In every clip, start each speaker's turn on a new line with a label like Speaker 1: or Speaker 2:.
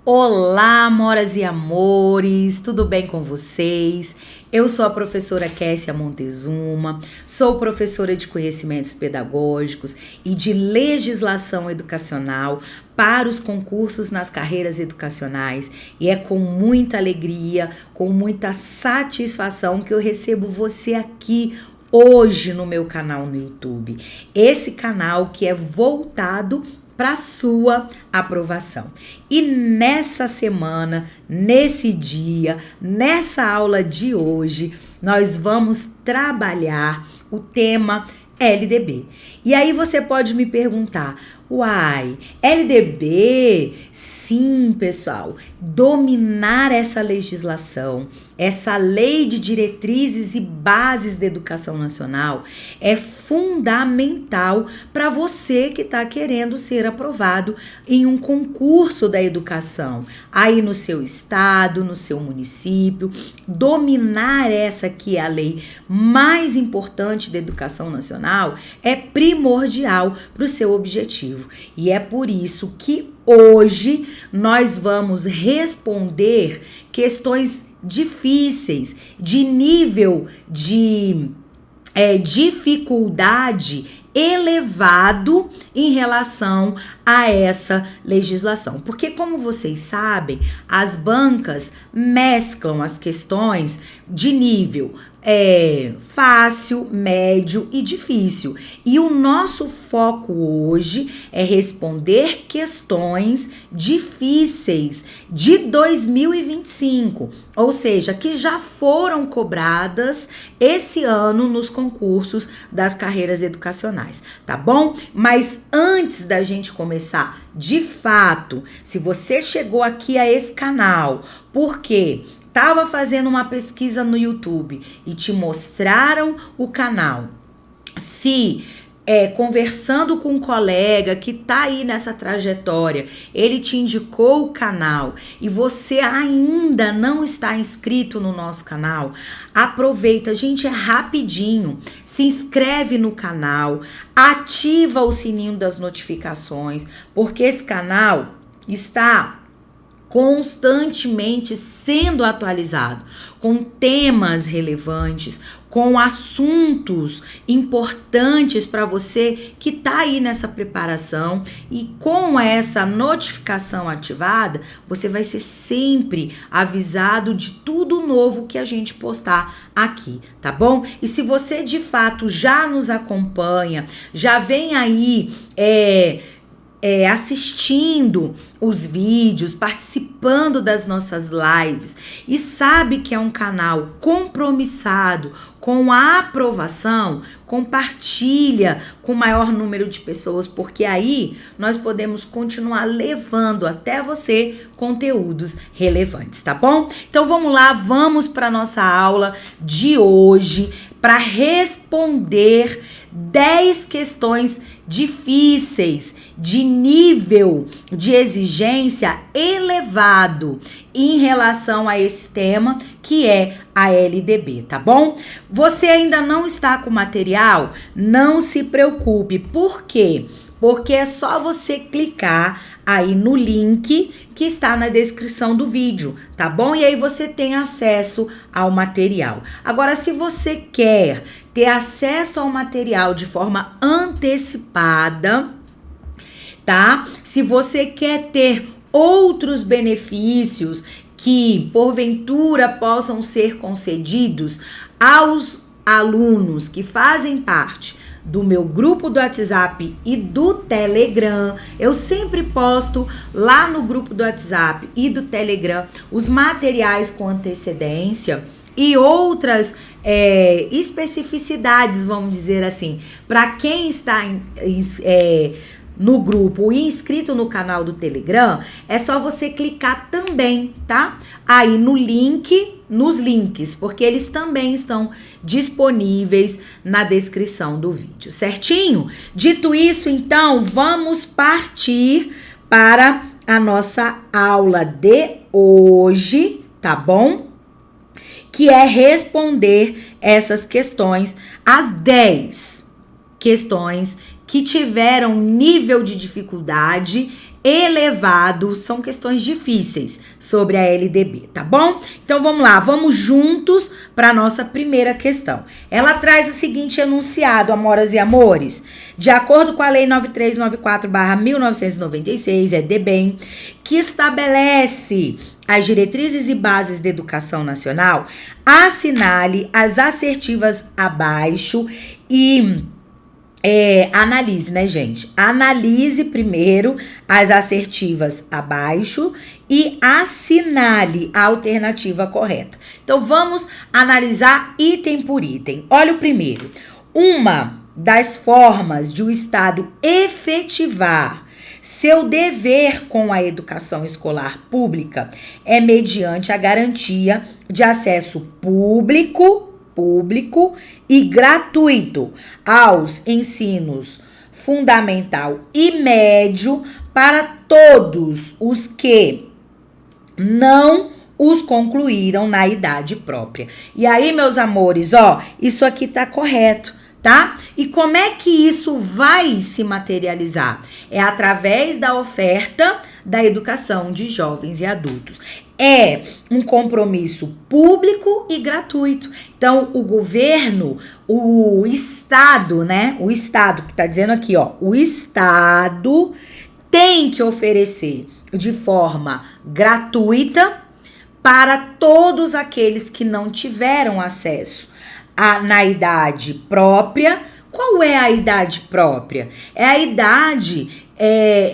Speaker 1: Olá, amoras e amores, tudo bem com vocês? Eu sou a professora Kessia Montezuma, sou professora de conhecimentos pedagógicos e de legislação educacional para os concursos nas carreiras educacionais, e é com muita alegria, com muita satisfação que eu recebo você aqui hoje no meu canal no YouTube. Esse canal que é voltado para sua aprovação. E nessa semana, nesse dia, nessa aula de hoje, nós vamos trabalhar o tema LDB. E aí você pode me perguntar: uai, LDB? Sim, pessoal, dominar essa legislação, essa lei de diretrizes e bases da educação nacional é fundamental para você que está querendo ser aprovado em um concurso da educação, aí no seu estado, no seu município. Dominar essa que é a lei mais importante da educação nacional é primordial para o seu objetivo. E é por isso que hoje nós vamos responder questões difíceis, de nível de dificuldade elevado em relação a essa legislação. Porque, como vocês sabem, as bancas mesclam as questões de nível fácil, médio e difícil. E o nosso foco hoje é responder questões difíceis de 2025, ou seja, que já foram cobradas esse ano nos concursos das carreiras educacionais, tá bom? Mas antes da gente começar, de fato, se você chegou aqui a esse canal, porque estava fazendo uma pesquisa no YouTube e te mostraram o canal, se conversando com um colega que tá aí nessa trajetória, ele te indicou o canal e você ainda não está inscrito no nosso canal, aproveita, gente, é rapidinho, se inscreve no canal, ativa o sininho das notificações, porque esse canal está constantemente sendo atualizado, com temas relevantes, com assuntos importantes para você que está aí nessa preparação, e com essa notificação ativada, você vai ser sempre avisado de tudo novo que a gente postar aqui, tá bom? E se você de fato já nos acompanha, já vem aí assistindo os vídeos, participando das nossas lives e sabe que é um canal compromissado com a aprovação, compartilha com o maior número de pessoas, porque aí nós podemos continuar levando até você conteúdos relevantes, tá bom? Então vamos lá, vamos para nossa aula de hoje para responder 10 questões difíceis, de nível de exigência elevado em relação a esse tema que é a LDB, tá bom? Você ainda não está com material? Não se preocupe. Por quê? Porque é só você clicar aí no link que está na descrição do vídeo, tá bom? E aí você tem acesso ao material. Agora, se você quer ter acesso ao material de forma antecipada, tá? Se você quer ter outros benefícios que, porventura, possam ser concedidos aos alunos que fazem parte do meu grupo do WhatsApp e do Telegram, eu sempre posto lá no grupo do WhatsApp e do Telegram os materiais com antecedência e outras especificidades, vamos dizer assim, para quem está no grupo e inscrito no canal do Telegram, é só você clicar também, tá? Aí no link, nos links, porque eles também estão disponíveis na descrição do vídeo, certinho? Dito isso, então, vamos partir para a nossa aula de hoje, tá bom? Que é responder essas questões, as 10 questões que tiveram nível de dificuldade elevado, são questões difíceis sobre a LDB, tá bom? Então vamos lá, vamos juntos para nossa primeira questão. Ela traz o seguinte enunciado, amoras e amores. De acordo com a Lei 9394/1996, EDBEM, que estabelece as diretrizes e bases da educação nacional, assinale as assertivas abaixo e analise, né, gente? Analise primeiro as assertivas abaixo e assinale a alternativa correta. Então, vamos analisar item por item. Olha o primeiro. Uma das formas de o Estado efetivar seu dever com a educação escolar pública é mediante a garantia de acesso público e gratuito aos ensinos fundamental e médio para todos os que não os concluíram na idade própria. E aí, meus amores, ó, isso aqui tá correto, tá? E como é que isso vai se materializar? É através da oferta da educação de jovens e adultos. É um compromisso público e gratuito. Então, o governo, o Estado, né? O Estado, que tá dizendo aqui, ó, o Estado tem que oferecer de forma gratuita para todos aqueles que não tiveram acesso na idade própria. Qual é a idade própria? É a idade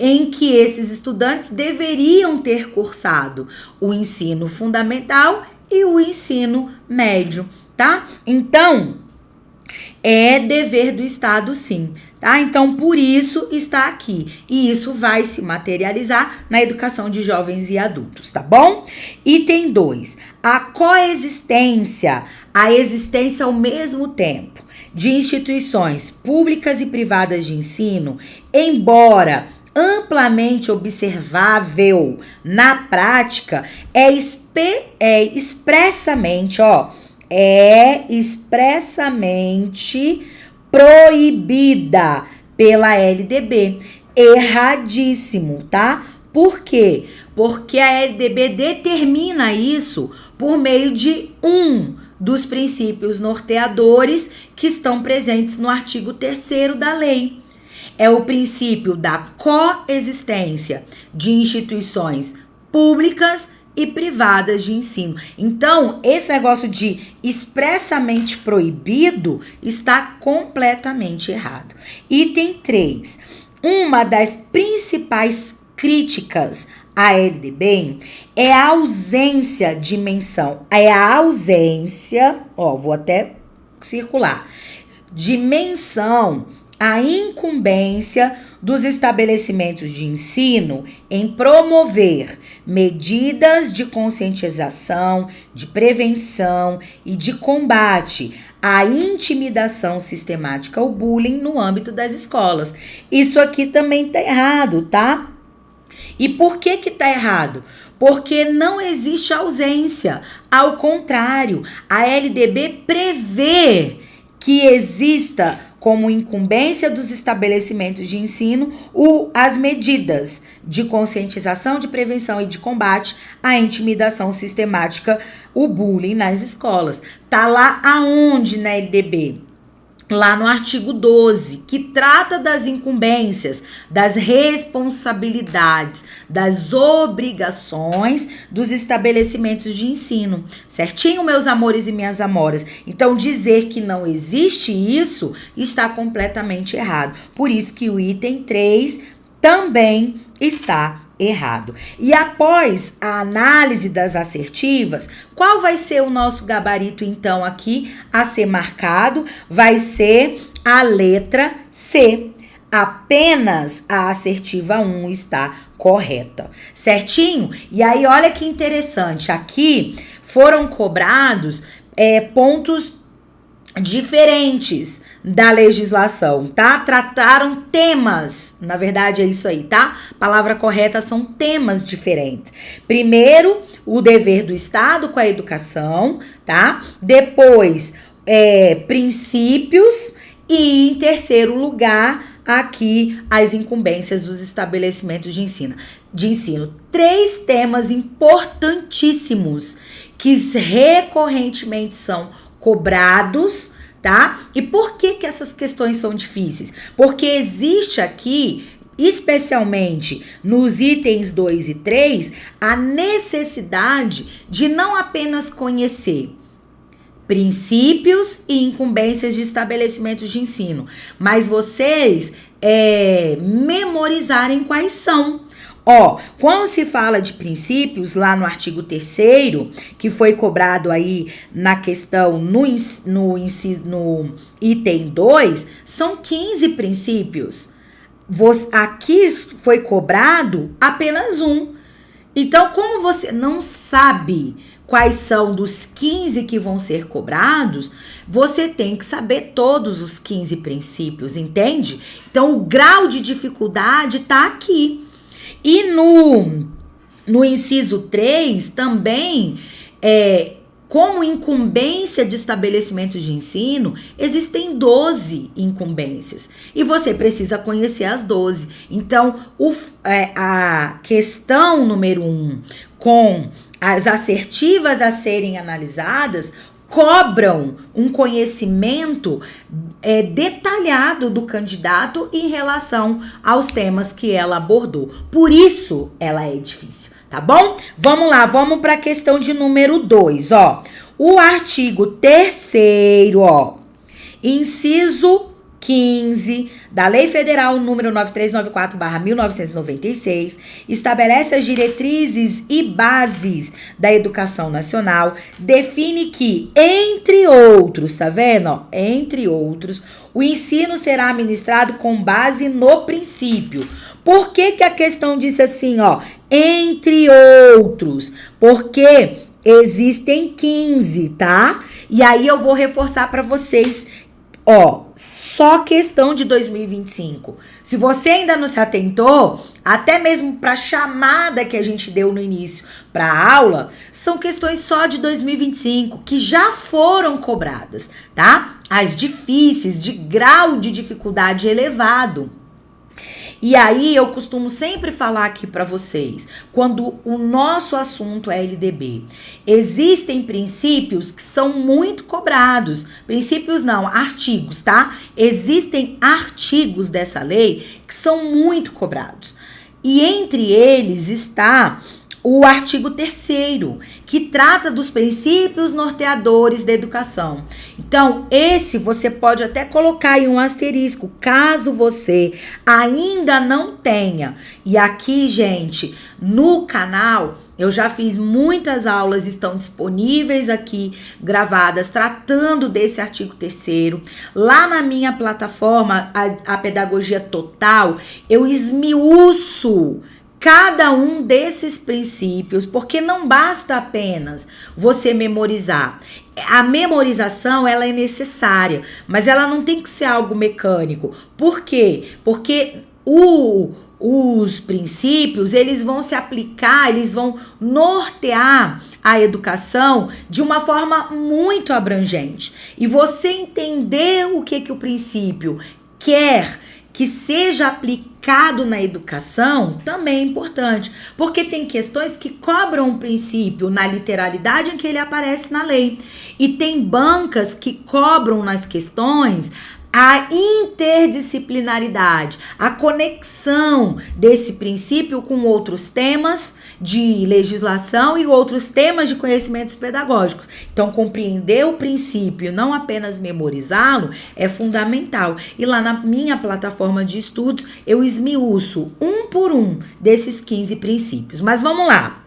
Speaker 1: em que esses estudantes deveriam ter cursado o ensino fundamental e o ensino médio, tá? Então, é dever do Estado, sim, tá? Então, por isso está aqui. E isso vai se materializar na educação de jovens e adultos, tá bom? Item 2. A coexistência, a existência ao mesmo tempo de instituições públicas e privadas de ensino, embora amplamente observável na prática, é expressamente proibida pela LDB. Erradíssimo, tá? Por quê? Porque a LDB determina isso por meio de dos princípios norteadores que estão presentes no artigo 3º da lei. É o princípio da coexistência de instituições públicas e privadas de ensino. Então, esse negócio de expressamente proibido está completamente errado. Item 3. Uma das principais críticas à LDB é a ausência de menção. Vou até circular, de menção à incumbência dos estabelecimentos de ensino em promover medidas de conscientização, de prevenção e de combate à intimidação sistemática ao bullying no âmbito das escolas. Isso aqui também tá errado, tá? E por que tá errado? Porque não existe ausência. Ao contrário, a LDB prevê que exista como incumbência dos estabelecimentos de ensino as medidas de conscientização, de prevenção e de combate à intimidação sistemática, o bullying nas escolas. Tá lá aonde na LDB? Lá no artigo 12, que trata das incumbências, das responsabilidades, das obrigações dos estabelecimentos de ensino. Certinho, meus amores e minhas amoras? Então, dizer que não existe isso está completamente errado. Por isso que o item 3 também está errado. E após a análise das assertivas, qual vai ser o nosso gabarito, então, aqui a ser marcado? Vai ser a letra C. Apenas a assertiva 1 está correta. Certinho? E aí, olha que interessante. Aqui foram cobrados pontos diferentes da legislação, tá? Trataram temas, na verdade é isso aí, tá? Palavra correta são temas diferentes. Primeiro, o dever do Estado com a educação, tá? Depois, princípios e, em terceiro lugar, aqui as incumbências dos estabelecimentos de ensino. 3 temas importantíssimos que recorrentemente são cobrados, tá? E por que essas questões são difíceis? Porque existe aqui, especialmente nos itens 2 e 3, a necessidade de não apenas conhecer princípios e incumbências de estabelecimentos de ensino, mas vocês memorizarem quais são. Quando se fala de princípios, lá no artigo 3º, que foi cobrado aí na questão no item 2, são 15 princípios. Aqui foi cobrado apenas um. Então, como você não sabe quais são dos 15 que vão ser cobrados, você tem que saber todos os 15 princípios, entende? Então, o grau de dificuldade está aqui. E no inciso 3, também, como incumbência de estabelecimento de ensino, existem 12 incumbências. E você precisa conhecer as 12. Então, a questão número 1, com as assertivas a serem analisadas, cobram um conhecimento detalhado do candidato em relação aos temas que ela abordou. Por isso, ela é difícil, tá bom? Vamos lá, vamos para a questão de número 2, O artigo 3º, inciso 15 da Lei Federal número 9394/1996, estabelece as diretrizes e bases da educação nacional, define que, entre outros, tá vendo? Entre outros, o ensino será ministrado com base no princípio. Por que a questão disse assim, entre outros? Porque existem 15, tá? E aí eu vou reforçar para vocês, só questão de 2025. Se você ainda não se atentou, até mesmo para a chamada que a gente deu no início para a aula, são questões só de 2025 que já foram cobradas, tá? As difíceis, de grau de dificuldade elevado. E aí eu costumo sempre falar aqui para vocês, quando o nosso assunto é LDB, existem princípios que são muito cobrados, princípios não, artigos, tá? Existem artigos dessa lei que são muito cobrados. E entre eles está o artigo 3º, que trata dos princípios norteadores da educação. Então, esse você pode até colocar em um asterisco, caso você ainda não tenha. E aqui, gente, no canal, eu já fiz muitas aulas, estão disponíveis aqui, gravadas, tratando desse artigo 3º. Lá na minha plataforma, a Pedagogia Total, eu esmiuço cada um desses princípios, porque não basta apenas você memorizar. A memorização, ela é necessária, mas ela não tem que ser algo mecânico. Por quê? Porque os princípios, eles vão se aplicar, eles vão nortear a educação de uma forma muito abrangente. E você entender o que o princípio quer que seja aplicado na educação também é importante, porque tem questões que cobram um princípio na literalidade em que ele aparece na lei, e tem bancas que cobram nas questões a interdisciplinaridade, a conexão desse princípio com outros temas de legislação e outros temas de conhecimentos pedagógicos. Então, compreender o princípio, não apenas memorizá-lo, é fundamental. E lá na minha plataforma de estudos, eu esmiuço um por um desses 15 princípios. Mas vamos lá.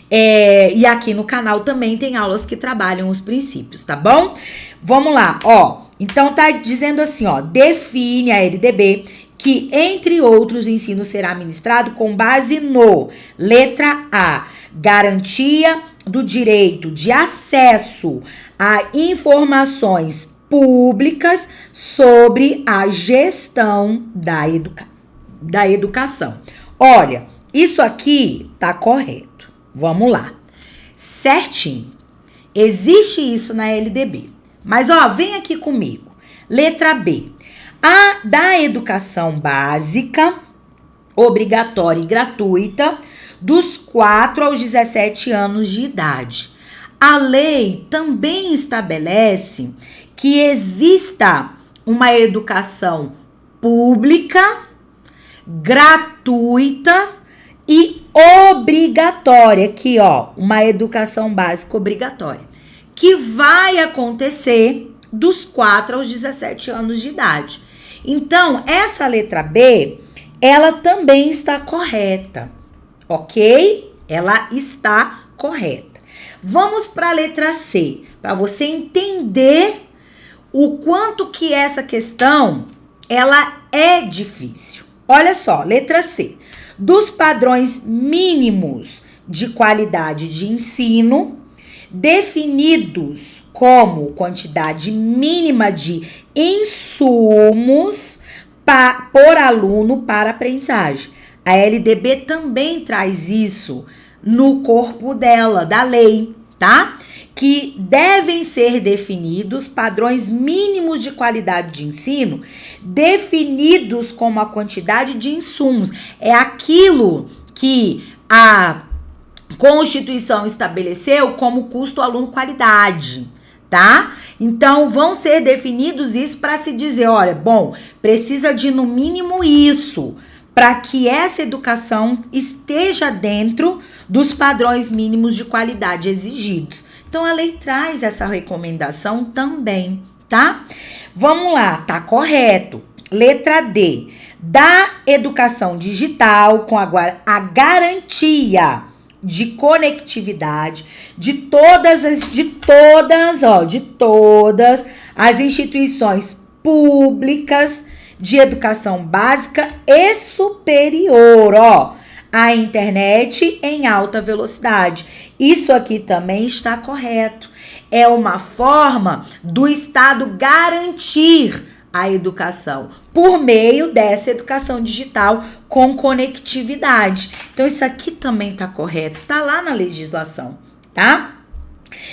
Speaker 1: E aqui no canal também tem aulas que trabalham os princípios, tá bom? Vamos lá, Então, tá dizendo assim, define a LDB que, entre outros, o ensino será ministrado com base no, letra A, garantia do direito de acesso a informações públicas sobre a gestão da educação. Olha, isso aqui tá correto. Vamos lá. Certinho. Existe isso na LDB. Mas, vem aqui comigo. Letra B. A da educação básica, obrigatória e gratuita, dos 4 aos 17 anos de idade. A lei também estabelece que exista uma educação pública, gratuita e obrigatória. Aqui, ó, uma educação básica obrigatória, que vai acontecer dos 4 aos 17 anos de idade. Então, essa letra B, ela também está correta, ok? Ela está correta. Vamos para a letra C, para você entender o quanto que essa questão, ela é difícil. Olha só, letra C. Dos padrões mínimos de qualidade de ensino, definidos como quantidade mínima de insumos por aluno para aprendizagem. A LDB também traz isso no corpo dela, da lei, tá? Que devem ser definidos padrões mínimos de qualidade de ensino, definidos como a quantidade de insumos. É aquilo que a Constituição estabeleceu como custo aluno-qualidade, tá? Então, vão ser definidos isso para se dizer, olha, bom, precisa de no mínimo isso, para que essa educação esteja dentro dos padrões mínimos de qualidade exigidos. Então, a lei traz essa recomendação também, tá? Vamos lá, tá correto. Letra D. Da educação digital com a garantia de conectividade de todas as instituições públicas de educação básica e superior, ó, a internet em alta velocidade. Isso aqui também está correto. É uma forma do Estado garantir a educação por meio dessa educação digital com conectividade. Então, isso aqui também está correto. Está lá na legislação, tá?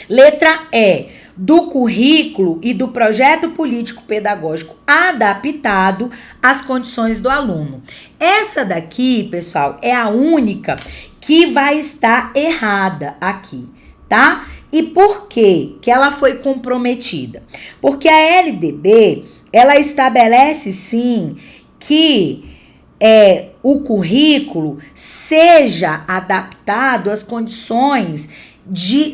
Speaker 1: Letra E. Do currículo e do projeto político-pedagógico adaptado às condições do aluno. Essa daqui, pessoal, é a única que vai estar errada aqui, tá? E por que ela foi comprometida? Porque a LDB, ela estabelece, sim, que o currículo seja adaptado às condições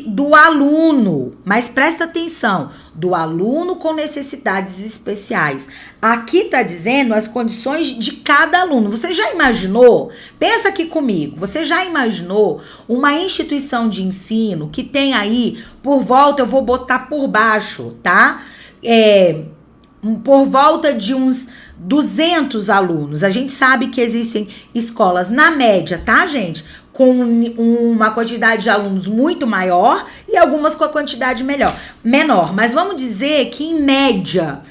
Speaker 1: do aluno, mas presta atenção, do aluno com necessidades especiais. Aqui tá dizendo as condições de cada aluno. Você já imaginou? Pensa aqui comigo. Você já imaginou uma instituição de ensino que tem aí por volta, eu vou botar por baixo, tá? Por volta de uns 200 alunos. A gente sabe que existem escolas na média, tá, gente? Com uma quantidade de alunos muito maior e algumas com a quantidade menor. Mas vamos dizer que, em média,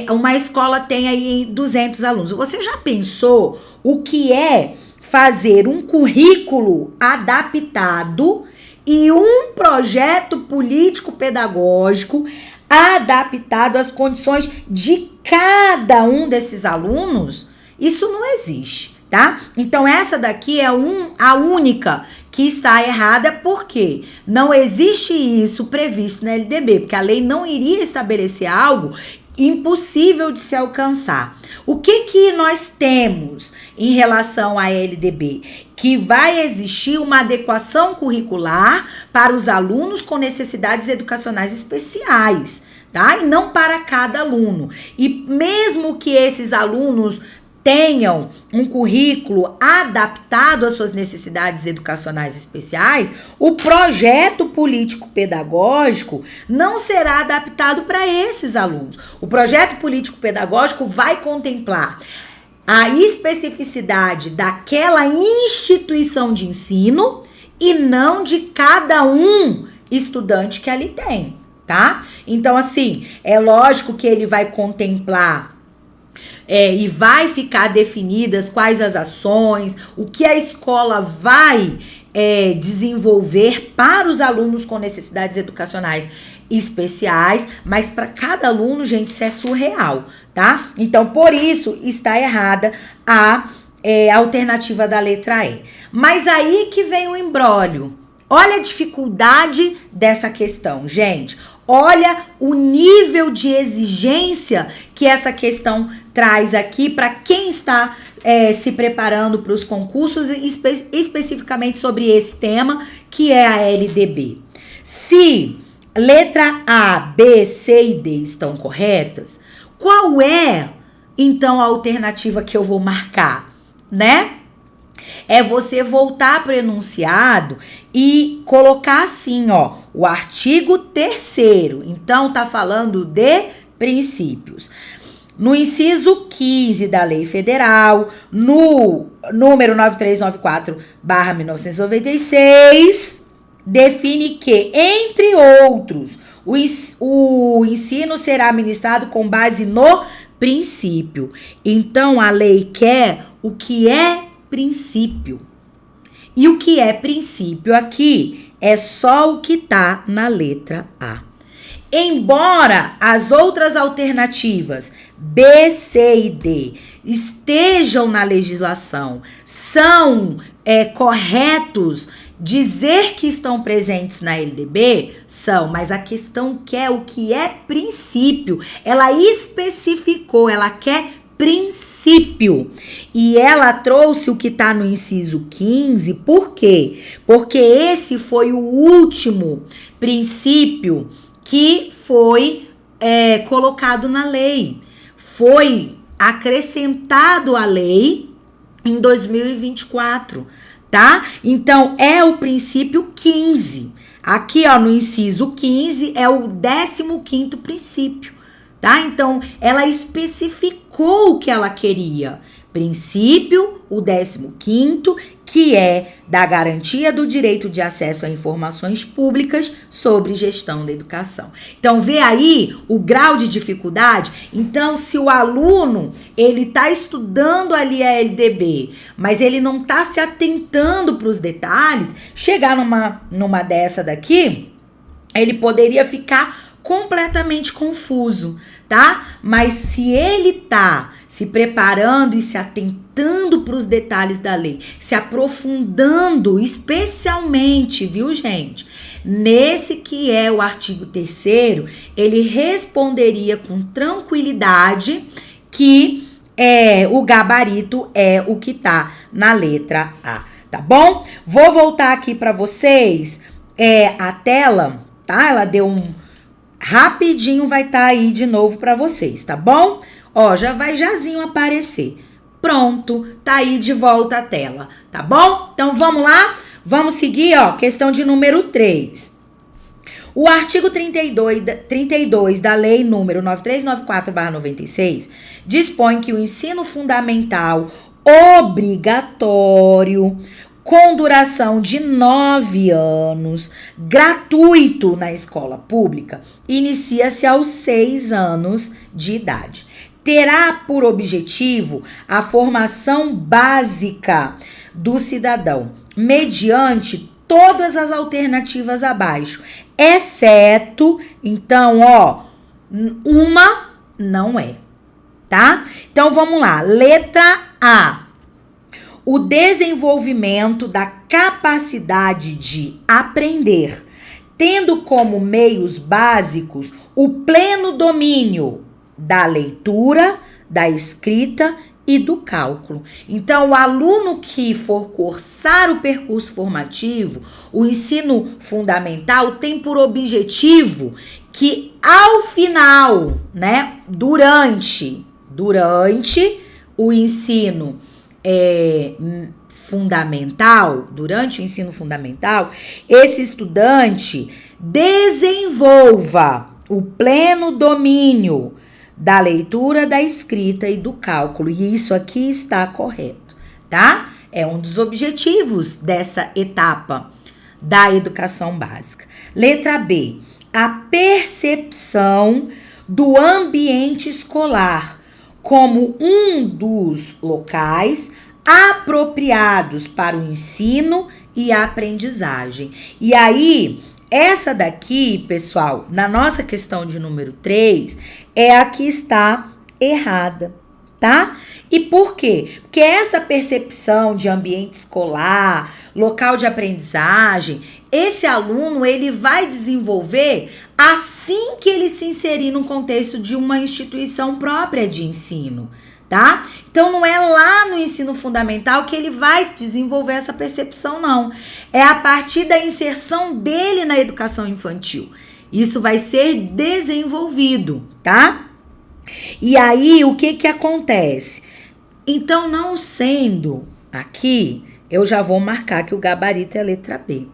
Speaker 1: uma escola tem aí 200 alunos. Você já pensou o que é fazer um currículo adaptado e um projeto político-pedagógico adaptado às condições de cada um desses alunos? Isso não existe, tá? Então, essa daqui é a única que está errada, porque não existe isso previsto na LDB, porque a lei não iria estabelecer algo impossível de se alcançar. O que nós temos em relação à LDB? Que vai existir uma adequação curricular para os alunos com necessidades educacionais especiais, tá? E não para cada aluno. E mesmo que esses alunos tenham um currículo adaptado às suas necessidades educacionais especiais, o projeto político-pedagógico não será adaptado para esses alunos. O projeto político-pedagógico vai contemplar a especificidade daquela instituição de ensino e não de cada um estudante que ali tem, tá? Então, assim, é lógico que ele vai contemplar e vai ficar definidas quais as ações, o que a escola vai desenvolver para os alunos com necessidades educacionais especiais, mas para cada aluno, gente, isso é surreal, tá? Então, por isso, está errada a alternativa da letra E. Mas aí que vem o imbróglio. Olha a dificuldade dessa questão, gente. Olha o nível de exigência que essa questão traz aqui para quem está se preparando para os concursos, especificamente sobre esse tema, que é a LDB. Se letra A, B, C e D estão corretas, qual é, então, a alternativa que eu vou marcar, né? É você voltar para o enunciado e colocar assim, ó, o artigo 3º. Então, tá falando de princípios. No inciso 15 da Lei Federal, no número 9394/1996, define que, entre outros, o ensino será ministrado com base no princípio. Então, a lei quer o que é princípio. E o que é princípio aqui é só o que tá na letra A. Embora as outras alternativas B, C e D estejam na legislação, são corretos dizer que estão presentes na LDB, são, mas a questão quer o que é princípio. Ela especificou, ela quer princípio. E ela trouxe o que está no inciso 15, por quê? Porque esse foi o último princípio que foi colocado na lei. Foi acrescentado à lei em 2024, tá? Então, é o princípio 15. Aqui, ó, no inciso 15, é o 15º princípio, tá? Então, ela especificou o que ela queria. Princípio, o 15º, que é da garantia do direito de acesso a informações públicas sobre gestão da educação. Então, vê aí o grau de dificuldade. Então, se o aluno, ele tá estudando ali a LDB, mas ele não tá se atentando para os detalhes, chegar numa dessa daqui, ele poderia ficar completamente confuso, tá? Mas se ele tá se preparando e se atentando para os detalhes da lei, se aprofundando especialmente, viu, gente? Nesse que é o artigo 3º, ele responderia com tranquilidade que o gabarito é o que tá na letra A, tá bom? Vou voltar aqui para vocês a tela, tá? Ela deu rapidinho, vai estar aí de novo para vocês, tá bom? Ó, já vai jazinho aparecer. Pronto, tá aí de volta a tela, tá bom? Então, vamos lá? Vamos seguir, ó, questão de número 3. O artigo 32 da Lei número 9394/96 dispõe que o ensino fundamental obrigatório, com duração de 9 anos, gratuito na escola pública, inicia-se aos 6 anos de idade. Terá por objetivo a formação básica do cidadão, mediante todas as alternativas abaixo, exceto, então, ó, uma não é, tá? Então, vamos lá. Letra A. O desenvolvimento da capacidade de aprender, tendo como meios básicos o pleno domínio da leitura, da escrita e do cálculo. Então, o aluno que for cursar o percurso formativo, o ensino fundamental, tem por objetivo que ao final, né, durante o ensino fundamental, durante o ensino fundamental, esse estudante desenvolva o pleno domínio da leitura, da escrita e do cálculo. E isso aqui está correto, tá? É um dos objetivos dessa etapa da educação básica. Letra B. A percepção do ambiente escolar como um dos locais apropriados para o ensino e a aprendizagem. E aí, essa daqui, pessoal, na nossa questão de número 3, é a que está errada, tá? E por quê? Porque essa percepção de ambiente escolar, local de aprendizagem, esse aluno, ele vai desenvolver assim que ele se inserir no contexto de uma instituição própria de ensino, tá? Então, não é lá no ensino fundamental que ele vai desenvolver essa percepção, não. É a partir da inserção dele na educação infantil. Isso vai ser desenvolvido, tá? E aí, o que acontece? Então, não sendo aqui, eu já vou marcar que o gabarito é a letra B.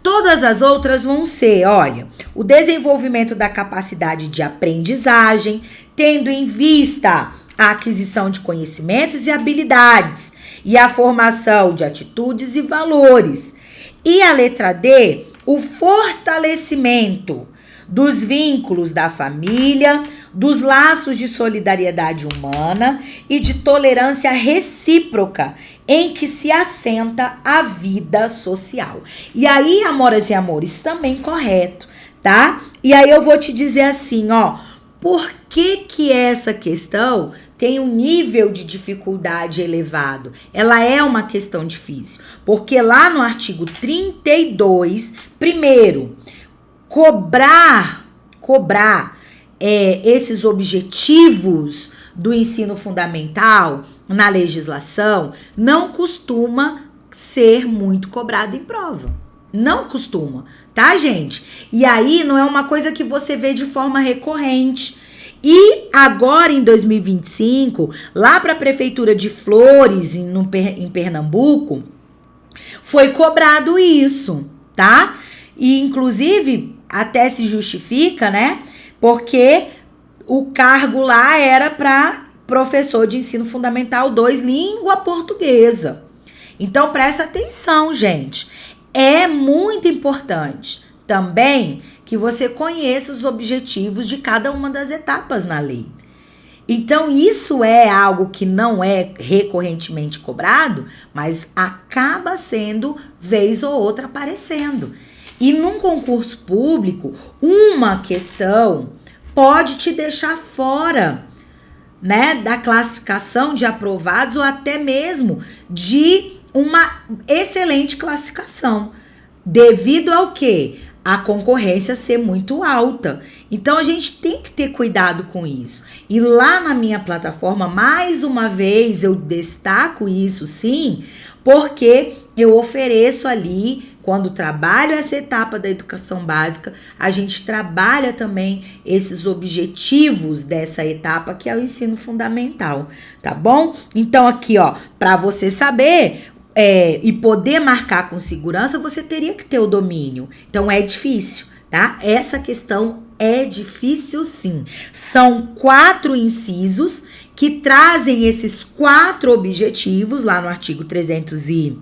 Speaker 1: Todas as outras vão ser, olha, o desenvolvimento da capacidade de aprendizagem, tendo em vista a aquisição de conhecimentos e habilidades e a formação de atitudes e valores. E a letra D, o fortalecimento dos vínculos da família, dos laços de solidariedade humana e de tolerância recíproca em que se assenta a vida social. E aí, amoras e amores, também correto, tá? E aí eu vou te dizer assim, ó, por que essa questão tem um nível de dificuldade elevado? Ela é uma questão difícil, porque lá no artigo 32, primeiro, cobrar esses objetivos do ensino fundamental na legislação não costuma ser muito cobrado em prova. Não costuma, tá, gente? E aí não é uma coisa que você vê de forma recorrente. E agora, em 2025, lá para a Prefeitura de Flores, em Pernambuco, foi cobrado isso, tá? E, inclusive, até se justifica, né? Porque o cargo lá era para professor de ensino fundamental 2, língua portuguesa. Então, presta atenção, gente. É muito importante também que você conheça os objetivos de cada uma das etapas na lei. Então, isso é algo que não é recorrentemente cobrado, mas acaba sendo, vez ou outra, aparecendo. E num concurso público, uma questão pode te deixar fora, né, da classificação de aprovados ou até mesmo de uma excelente classificação. Devido ao quê? A concorrência ser muito alta. Então, a gente tem que ter cuidado com isso. E lá na minha plataforma, mais uma vez, eu destaco isso, sim, porque eu ofereço ali, quando trabalho essa etapa da educação básica, a gente trabalha também esses objetivos dessa etapa, que é o ensino fundamental, tá bom? Então, aqui, ó, para você saber e poder marcar com segurança, você teria que ter o domínio. Então, é difícil, tá? Essa questão é difícil, sim. São 4 incisos que trazem esses 4 objetivos lá no artigo 312,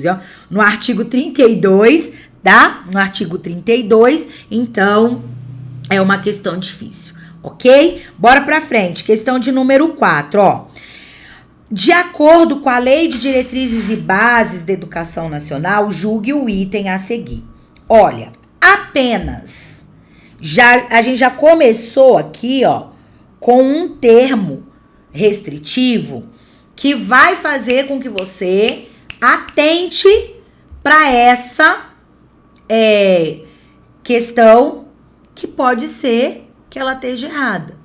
Speaker 1: ó. No artigo 32, tá? No artigo 32, então, é uma questão difícil, ok? Bora pra frente. Questão de número 4, ó. De acordo com a Lei de Diretrizes e Bases da Educação Nacional, julgue o item a seguir. Olha, apenas, a gente já começou aqui, ó, com um termo restritivo que vai fazer com que você atente para essa questão que pode ser que ela esteja errada.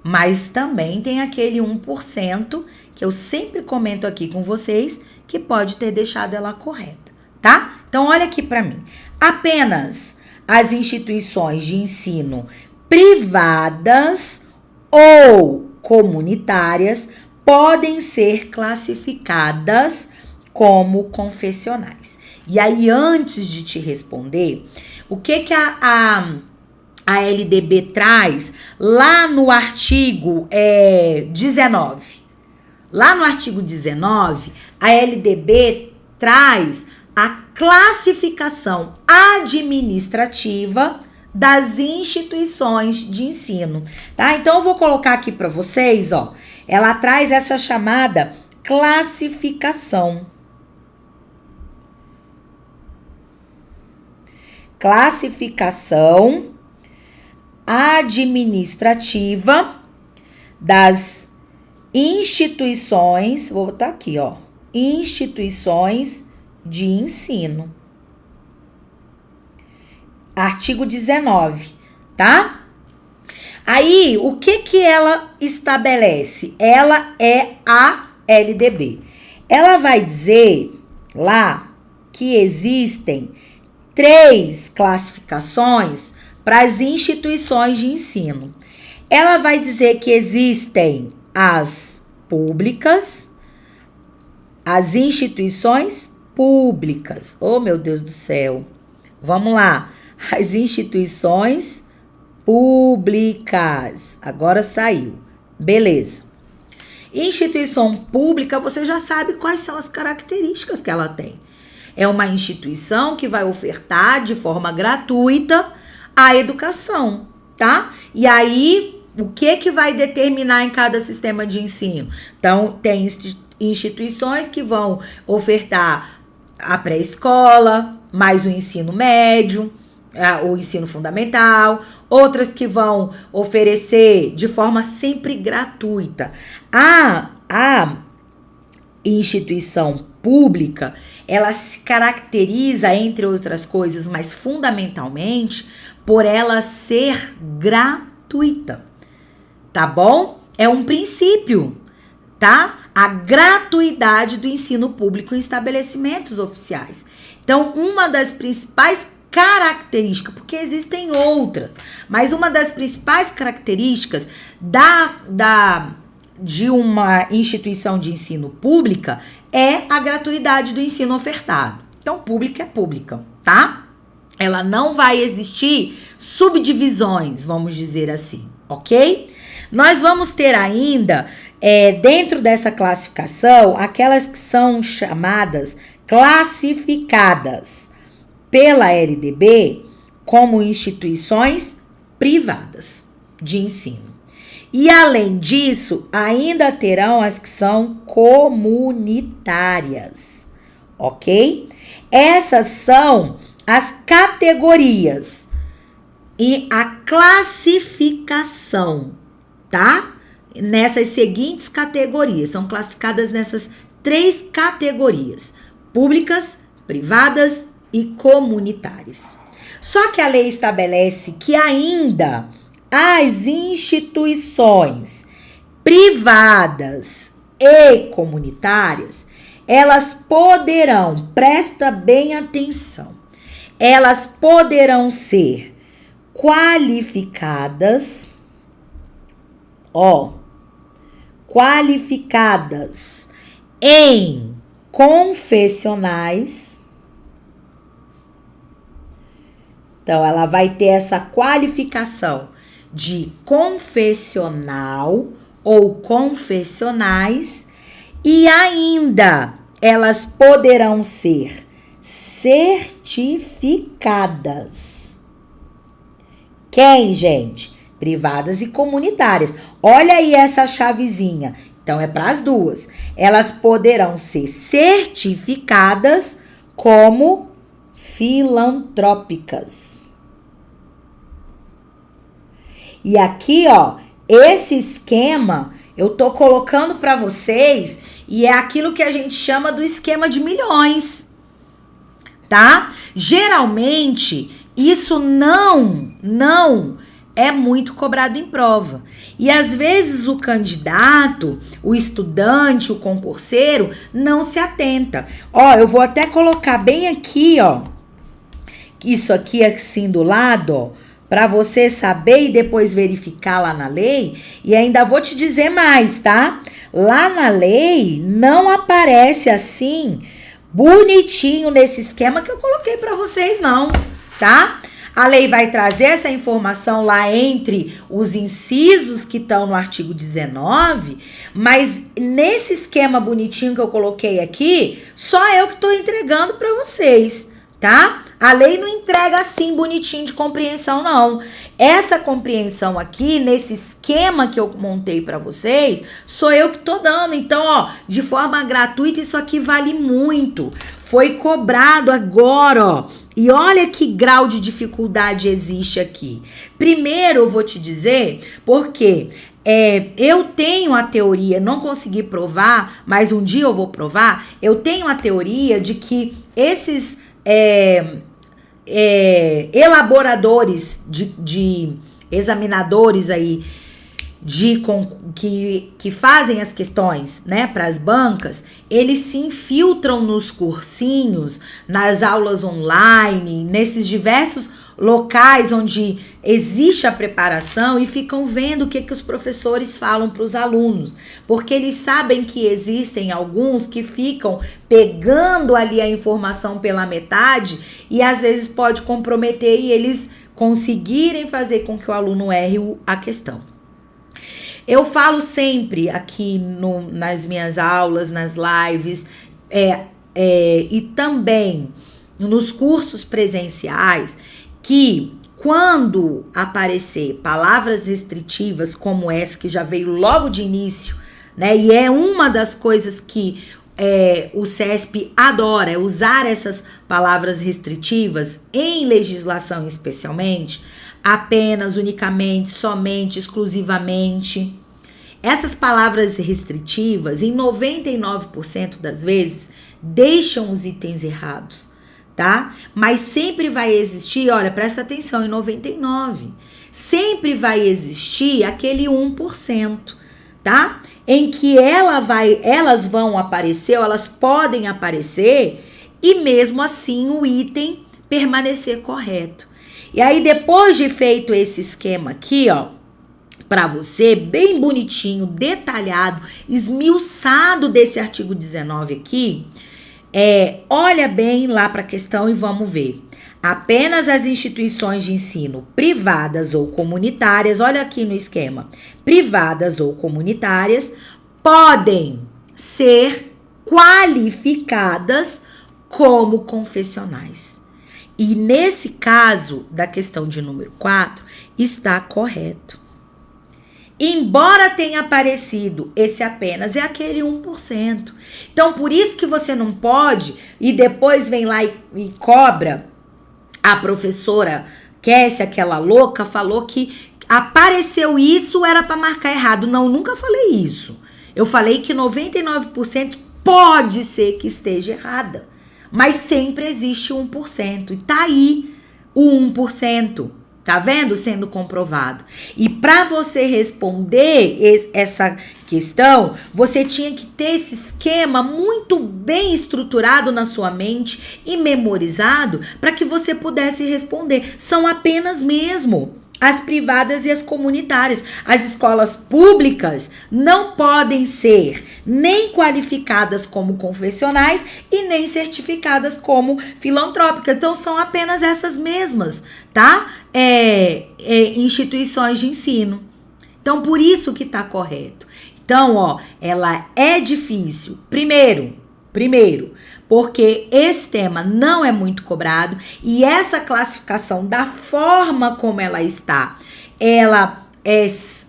Speaker 1: Mas também tem aquele 1% que eu sempre comento aqui com vocês, que pode ter deixado ela correta, tá? Então, olha aqui para mim. Apenas as instituições de ensino privadas ou comunitárias podem ser classificadas como confessionais. E aí, antes de te responder, o que a LDB traz lá no artigo 19? Lá no artigo 19, a LDB traz a classificação administrativa das instituições de ensino, tá? Então, eu vou colocar aqui para vocês, ó. Ela traz essa chamada classificação. classificação administrativa das instituições, vou botar aqui, ó, instituições de ensino. Artigo 19, tá? Aí, o que ela estabelece? Ela é a LDB. Ela vai dizer lá que existem 3 classificações para as instituições de ensino. Ela vai dizer que existem as públicas, as instituições públicas. Oh, meu Deus do céu. Vamos lá. As instituições públicas. Agora saiu. Beleza. Instituição pública, você já sabe quais são as características que ela tem. É uma instituição que vai ofertar de forma gratuita a educação, tá? E aí, o que vai determinar em cada sistema de ensino? Então, tem instituições que vão ofertar a pré-escola, mais o ensino médio, o ensino fundamental, outras que vão oferecer de forma sempre gratuita. A instituição pública, ela se caracteriza, entre outras coisas, mas fundamentalmente, por ela ser gratuita, tá bom? É um princípio, tá? A gratuidade do ensino público em estabelecimentos oficiais. Então, uma das principais características, porque existem outras, mas uma das principais características de uma instituição de ensino pública é a gratuidade do ensino ofertado. Então, pública é pública, tá? Ela não vai existir subdivisões, vamos dizer assim, ok? Nós vamos ter ainda, dentro dessa classificação, aquelas que são chamadas classificadas pela LDB como instituições privadas de ensino. E, além disso, ainda terão as que são comunitárias, ok? Essas são as categorias e a classificação, tá? Nessas seguintes categorias, são classificadas nessas 3 categorias: públicas, privadas e comunitárias. Só que a lei estabelece que ainda as instituições privadas e comunitárias, elas poderão, presta bem atenção, elas poderão ser qualificadas, qualificadas em confessionais. Então, ela vai ter essa qualificação de confessional ou confessionais, e ainda elas poderão ser certificadas. Quem, gente? Privadas e comunitárias. Olha aí essa chavezinha. Então, é para as duas. Elas poderão ser certificadas como filantrópicas. E aqui, ó, esse esquema eu tô colocando para vocês, e é aquilo que a gente chama do esquema de milhões, tá? Geralmente, isso não é muito cobrado em prova. E às vezes o candidato, o estudante, o concurseiro não se atenta. Ó, eu vou até colocar bem aqui, ó, isso aqui assim do lado, ó, para você saber e depois verificar lá na lei. E ainda vou te dizer mais, tá? Lá na lei não aparece assim, bonitinho nesse esquema que eu coloquei para vocês, não, tá? A lei vai trazer essa informação lá entre os incisos que estão no artigo 19, mas nesse esquema bonitinho que eu coloquei aqui, só eu que estou entregando para vocês, tá? A lei não entrega assim bonitinho de compreensão, não. Essa compreensão aqui, nesse esquema que eu montei para vocês, sou eu que tô dando. Então, ó, de forma gratuita, isso aqui vale muito. Foi cobrado agora, ó, E olha que grau de dificuldade existe aqui. Primeiro, eu vou te dizer porque eu tenho a teoria, não consegui provar, mas um dia eu vou provar. Eu tenho a teoria de que esses elaboradores de examinadores aí que fazem as questões, né, para as bancas, eles se infiltram nos cursinhos, nas aulas online, nesses diversos locais onde existe a preparação e ficam vendo o que os professores falam para os alunos, porque eles sabem que existem alguns que ficam pegando ali a informação pela metade e às vezes pode comprometer e eles conseguirem fazer com que o aluno erre a questão. Eu falo sempre aqui nas minhas aulas, nas lives, e também nos cursos presenciais, que quando aparecer palavras restritivas como essa, que já veio logo de início, né? E é uma das coisas que o CESP adora, é usar essas palavras restritivas em legislação especialmente, apenas, unicamente, somente, exclusivamente. Essas palavras restritivas, em 99% das vezes, deixam os itens errados, tá? Mas sempre vai existir, olha, presta atenção, em 99%, sempre vai existir aquele 1%, tá? Em que elas vão aparecer, ou elas podem aparecer, e mesmo assim o item permanecer correto. E aí, depois de feito esse esquema aqui, ó, para você, bem bonitinho, detalhado, esmiuçado desse artigo 19 aqui, olha bem lá para a questão e vamos ver. Apenas as instituições de ensino privadas ou comunitárias, olha aqui no esquema, privadas ou comunitárias, podem ser qualificadas como confessionais. E nesse caso, da questão de número 4, está correto. Embora tenha aparecido esse apenas, é aquele 1%. Então, por isso que você não pode, e depois vem lá e cobra, a professora Kessia, aquela louca, falou que apareceu isso, era para marcar errado. Não, nunca falei isso. Eu falei que 99% pode ser que esteja errada. Mas sempre existe 1%. E tá aí o 1%. Tá vendo? Sendo comprovado. E para você responder essa questão, você tinha que ter esse esquema muito bem estruturado na sua mente e memorizado para que você pudesse responder. São apenas mesmo as privadas e as comunitárias. As escolas públicas não podem ser nem qualificadas como confessionais e nem certificadas como filantrópicas. Então, são apenas essas mesmas, tá? Instituições de ensino. Então, por isso que tá correto. Então, ó, ela é difícil. Primeiro, porque esse tema não é muito cobrado e essa classificação da forma como ela está,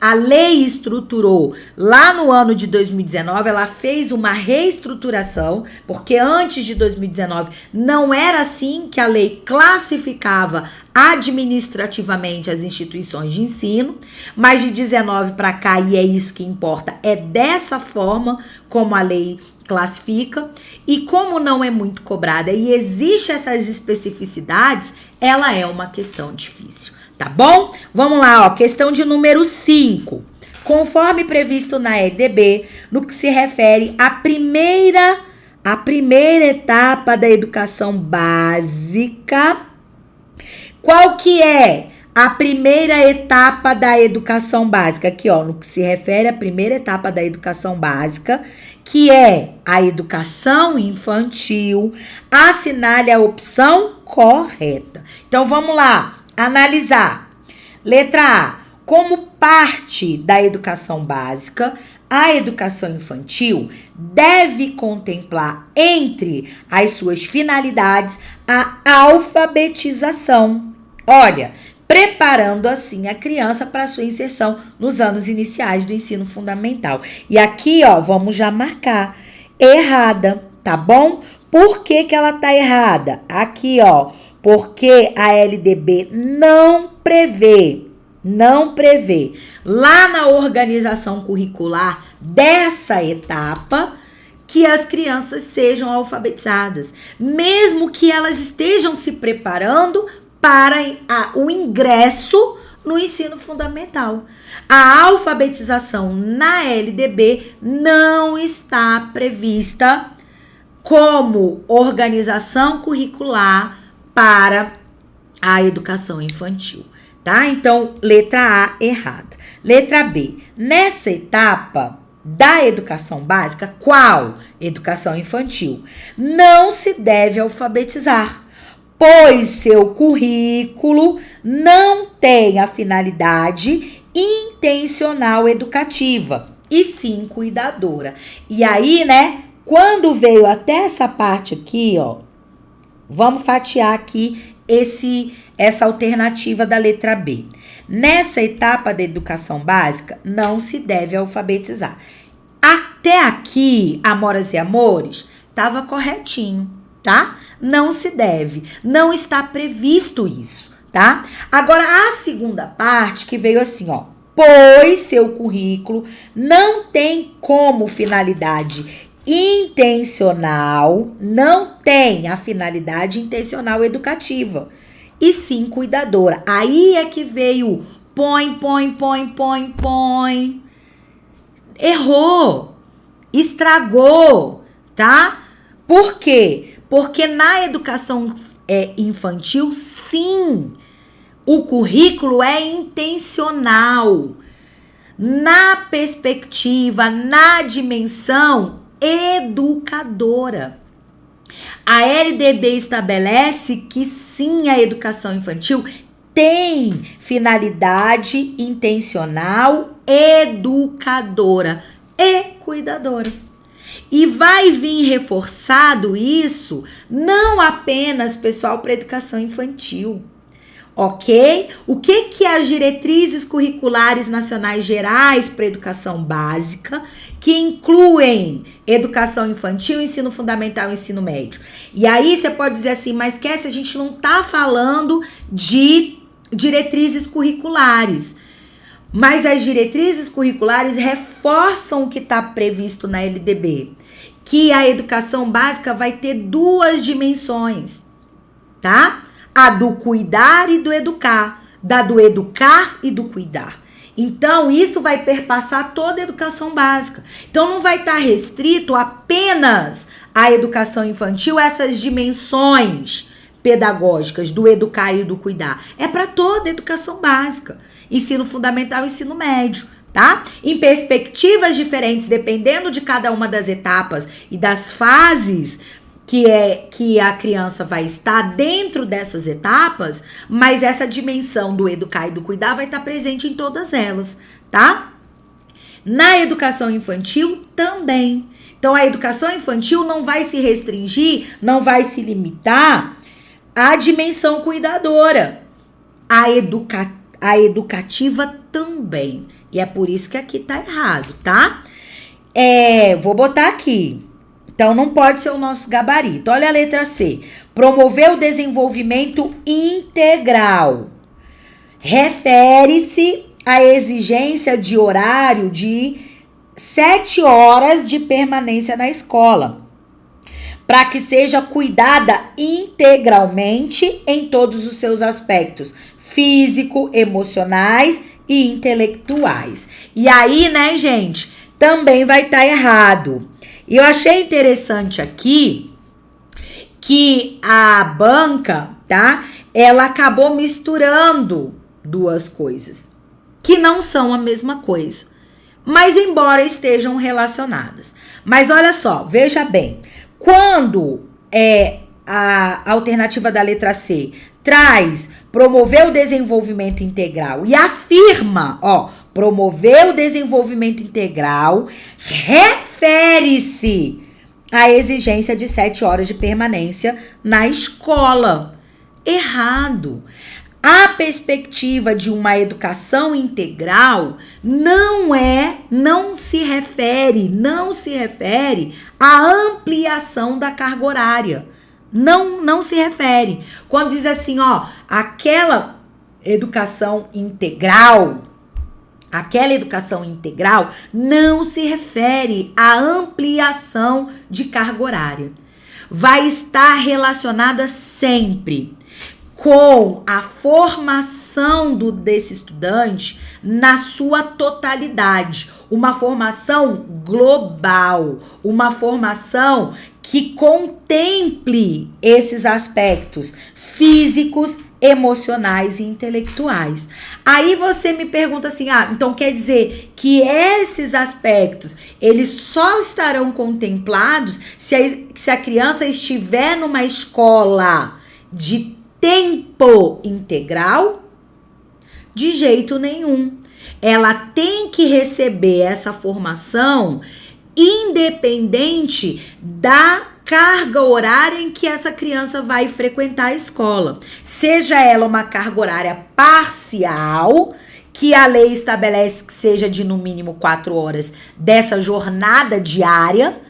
Speaker 1: a lei estruturou lá no ano de 2019, ela fez uma reestruturação, porque antes de 2019 não era assim que a lei classificava administrativamente as instituições de ensino, mas de 19 para cá, e é isso que importa, é dessa forma como a lei classifica, e como não é muito cobrada e existe essas especificidades, ela é uma questão difícil, tá bom? Vamos lá, ó, questão de número 5. Conforme previsto na LDB, no que se refere à primeira etapa da educação básica, qual que é a primeira etapa da educação básica? Aqui, ó, no que se refere à primeira etapa da educação básica, que é a educação infantil, assinale a opção correta. Então, vamos lá, analisar. Letra A. Como parte da educação básica, a educação infantil deve contemplar, entre as suas finalidades, a alfabetização. Olha, preparando assim a criança para sua inserção nos anos iniciais do ensino fundamental. E aqui, ó, vamos já marcar errada, tá bom? Por que ela tá errada? Aqui, ó, Porque a LDB não prevê lá na organização curricular dessa etapa que as crianças sejam alfabetizadas, mesmo que elas estejam se preparando para o ingresso no ensino fundamental. A alfabetização na LDB não está prevista como organização curricular para a educação infantil, tá? Então, letra A, errada. Letra B, nessa etapa da educação básica, qual? Educação infantil. Não se deve alfabetizar, pois seu currículo não tem a finalidade intencional educativa, e sim cuidadora. E aí, né, quando veio até essa parte aqui, ó, vamos fatiar aqui essa alternativa da letra B. Nessa etapa da educação básica, não se deve alfabetizar. Até aqui, amoras e amores, estava corretinho, tá? Não se deve, não está previsto isso, tá? Agora, a segunda parte que veio assim, ó. Pois seu currículo não tem como finalidade intencional, não tem a finalidade intencional educativa, e sim cuidadora. Aí é que veio põe. Errou, estragou, tá? Por quê? Porque na educação infantil, sim, o currículo é intencional, na perspectiva, na dimensão educadora. A LDB estabelece que sim, a educação infantil tem finalidade intencional educadora e cuidadora. E vai vir reforçado isso não apenas, pessoal, para educação infantil. Ok? O que as diretrizes curriculares nacionais gerais para educação básica, que incluem educação infantil, ensino fundamental e ensino médio? E aí você pode dizer assim, mas Kessia, a gente não está falando de diretrizes curriculares. Mas as diretrizes curriculares reforçam o que está previsto na LDB, que a educação básica vai ter duas dimensões, tá? A do cuidar e do educar, da do educar e do cuidar. Então, isso vai perpassar toda a educação básica. Então, não vai estar restrito apenas à educação infantil, essas dimensões pedagógicas do educar e do cuidar. É para toda a educação básica, ensino fundamental e ensino médio, tá? Em perspectivas diferentes, dependendo de cada uma das etapas e das fases que a criança vai estar dentro dessas etapas, mas essa dimensão do educar e do cuidar vai estar presente em todas elas, tá? Na educação infantil também. Então, a educação infantil não vai se restringir, não vai se limitar à dimensão cuidadora. A educativa também. E é por isso que aqui tá errado, tá? Vou botar aqui. Então, não pode ser o nosso gabarito. Olha a letra C. Promover o desenvolvimento integral. Refere-se à exigência de horário de 7 horas de permanência na escola, para que seja cuidada integralmente em todos os seus aspectos físico, emocionais e intelectuais. E aí, né, gente, também vai estar errado. E eu achei interessante aqui que a banca, tá? Ela acabou misturando duas coisas que não são a mesma coisa, mas embora estejam relacionadas. Mas olha só, veja bem, quando a alternativa da letra C traz promover o desenvolvimento integral e afirma, promover o desenvolvimento integral refere-se à exigência de 7 horas de permanência na escola. Errado. A perspectiva de uma educação integral não se refere à ampliação da carga horária. Não se refere. Quando diz assim, ó, aquela educação integral não se refere à ampliação de carga horária. Vai estar relacionada sempre com a formação desse estudante na sua totalidade. Uma formação global, uma formação que contemple esses aspectos físicos, emocionais e intelectuais. Aí você me pergunta assim, então quer dizer que esses aspectos, eles só estarão contemplados se a criança estiver numa escola de tempo integral? De jeito nenhum. Ela tem que receber essa formação independente da carga horária em que essa criança vai frequentar a escola. Seja ela uma carga horária parcial, que a lei estabelece que seja de no mínimo 4 horas dessa jornada diária,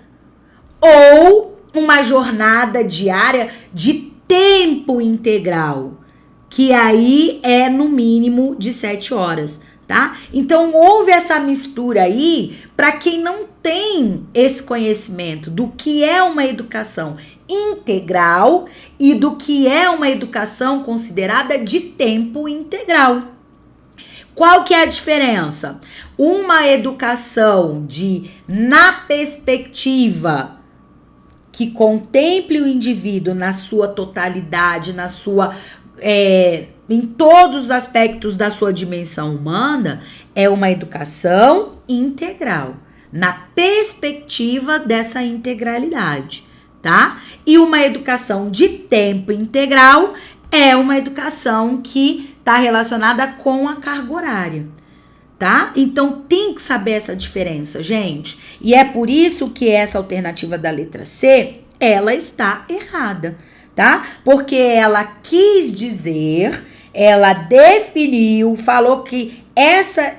Speaker 1: ou uma jornada diária de tempo integral, que aí é no mínimo de 7 horas. Tá? Então, houve essa mistura aí para quem não tem esse conhecimento do que é uma educação integral e do que é uma educação considerada de tempo integral. Qual que é a diferença? Uma educação na perspectiva que contemple o indivíduo na sua totalidade, em todos os aspectos da sua dimensão humana, é uma educação integral, na perspectiva dessa integralidade, tá? E uma educação de tempo integral é uma educação que está relacionada com a carga horária, tá? Então tem que saber essa diferença, gente. E é por isso que essa alternativa da letra C, ela está errada, tá? Porque ela quis dizer, ela definiu, falou que essa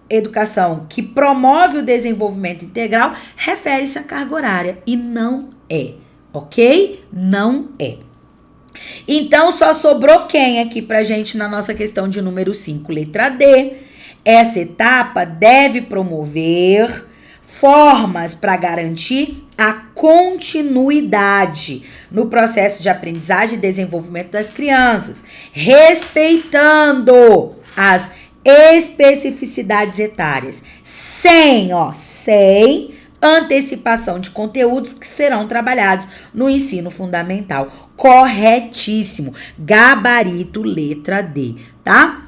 Speaker 1: educação que promove o desenvolvimento integral refere-se à carga horária e não é, ok? Não é. Então, só sobrou quem aqui pra gente na nossa questão de número 5, letra D. Essa etapa deve promover formas para garantir a continuidade no processo de aprendizagem e desenvolvimento das crianças, respeitando as especificidades etárias, sem antecipação de conteúdos que serão trabalhados no ensino fundamental. Corretíssimo. Gabarito, letra D, tá?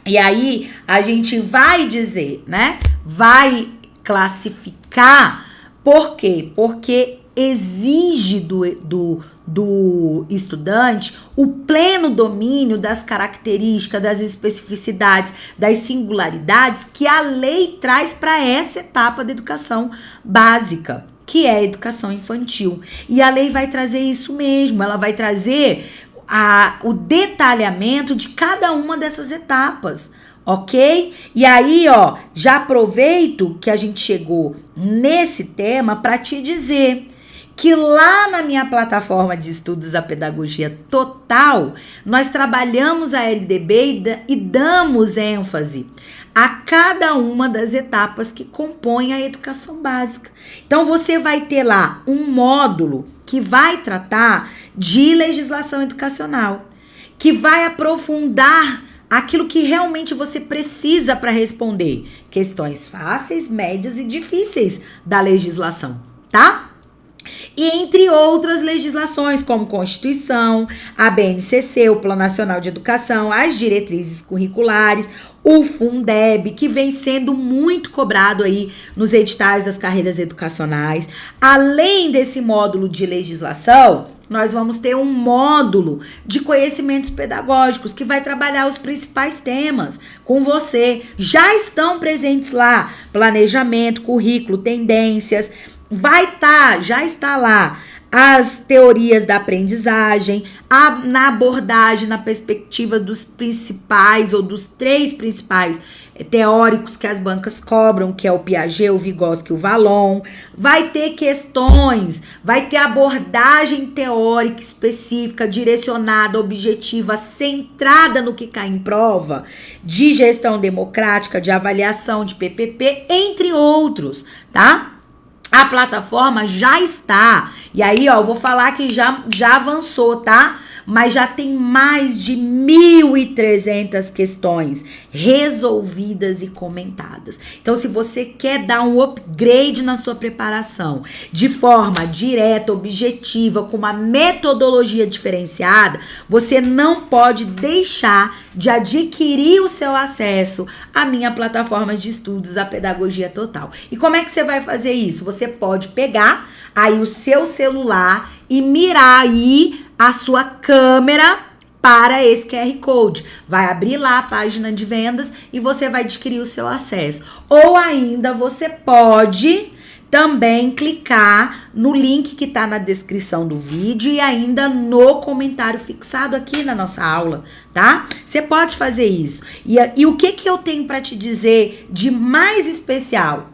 Speaker 1: E aí, a gente vai dizer, né? Vai classificar. Por quê? Porque exige do estudante o pleno domínio das características, das especificidades, das singularidades que a lei traz para essa etapa da educação básica, que é a educação infantil. E a lei vai trazer isso mesmo, ela vai trazer o detalhamento de cada uma dessas etapas. Ok? E aí, já aproveito que a gente chegou nesse tema para te dizer que lá na minha plataforma de estudos da pedagogia total, nós trabalhamos a LDB e damos ênfase a cada uma das etapas que compõem a educação básica. Então, você vai ter lá um módulo que vai tratar de legislação educacional, que vai aprofundar aquilo que realmente você precisa para responder questões fáceis, médias e difíceis da legislação, tá? E entre outras legislações, como Constituição, a BNCC, o Plano Nacional de Educação, as diretrizes curriculares, o Fundeb, que vem sendo muito cobrado aí nos editais das carreiras educacionais. Além desse módulo de legislação, nós vamos ter um módulo de conhecimentos pedagógicos que vai trabalhar os principais temas com você. Já estão presentes lá, planejamento, currículo, tendências, já está lá as teorias da aprendizagem, na abordagem, na perspectiva dos principais ou dos 3 principais teóricos que as bancas cobram, que é o Piaget, o Vygotsky e o Vallon. Vai ter questões, vai ter abordagem teórica específica, direcionada, objetiva, centrada no que cai em prova, de gestão democrática, de avaliação, de PPP, entre outros, tá? A plataforma já está, e aí, ó, eu vou falar que já avançou, tá? Mas já tem mais de 1.300 questões resolvidas e comentadas. Então, se você quer dar um upgrade na sua preparação de forma direta, objetiva, com uma metodologia diferenciada, você não pode deixar de adquirir o seu acesso à minha plataforma de estudos, a Pedagogia Total. E como é que você vai fazer isso? Você pode pegar aí o seu celular e mirar aí a sua câmera para esse QR Code. Vai abrir lá a página de vendas e você vai adquirir o seu acesso. Ou ainda você pode também clicar no link que está na descrição do vídeo e ainda no comentário fixado aqui na nossa aula, tá? Você pode fazer isso. E o que eu tenho para te dizer de mais especial?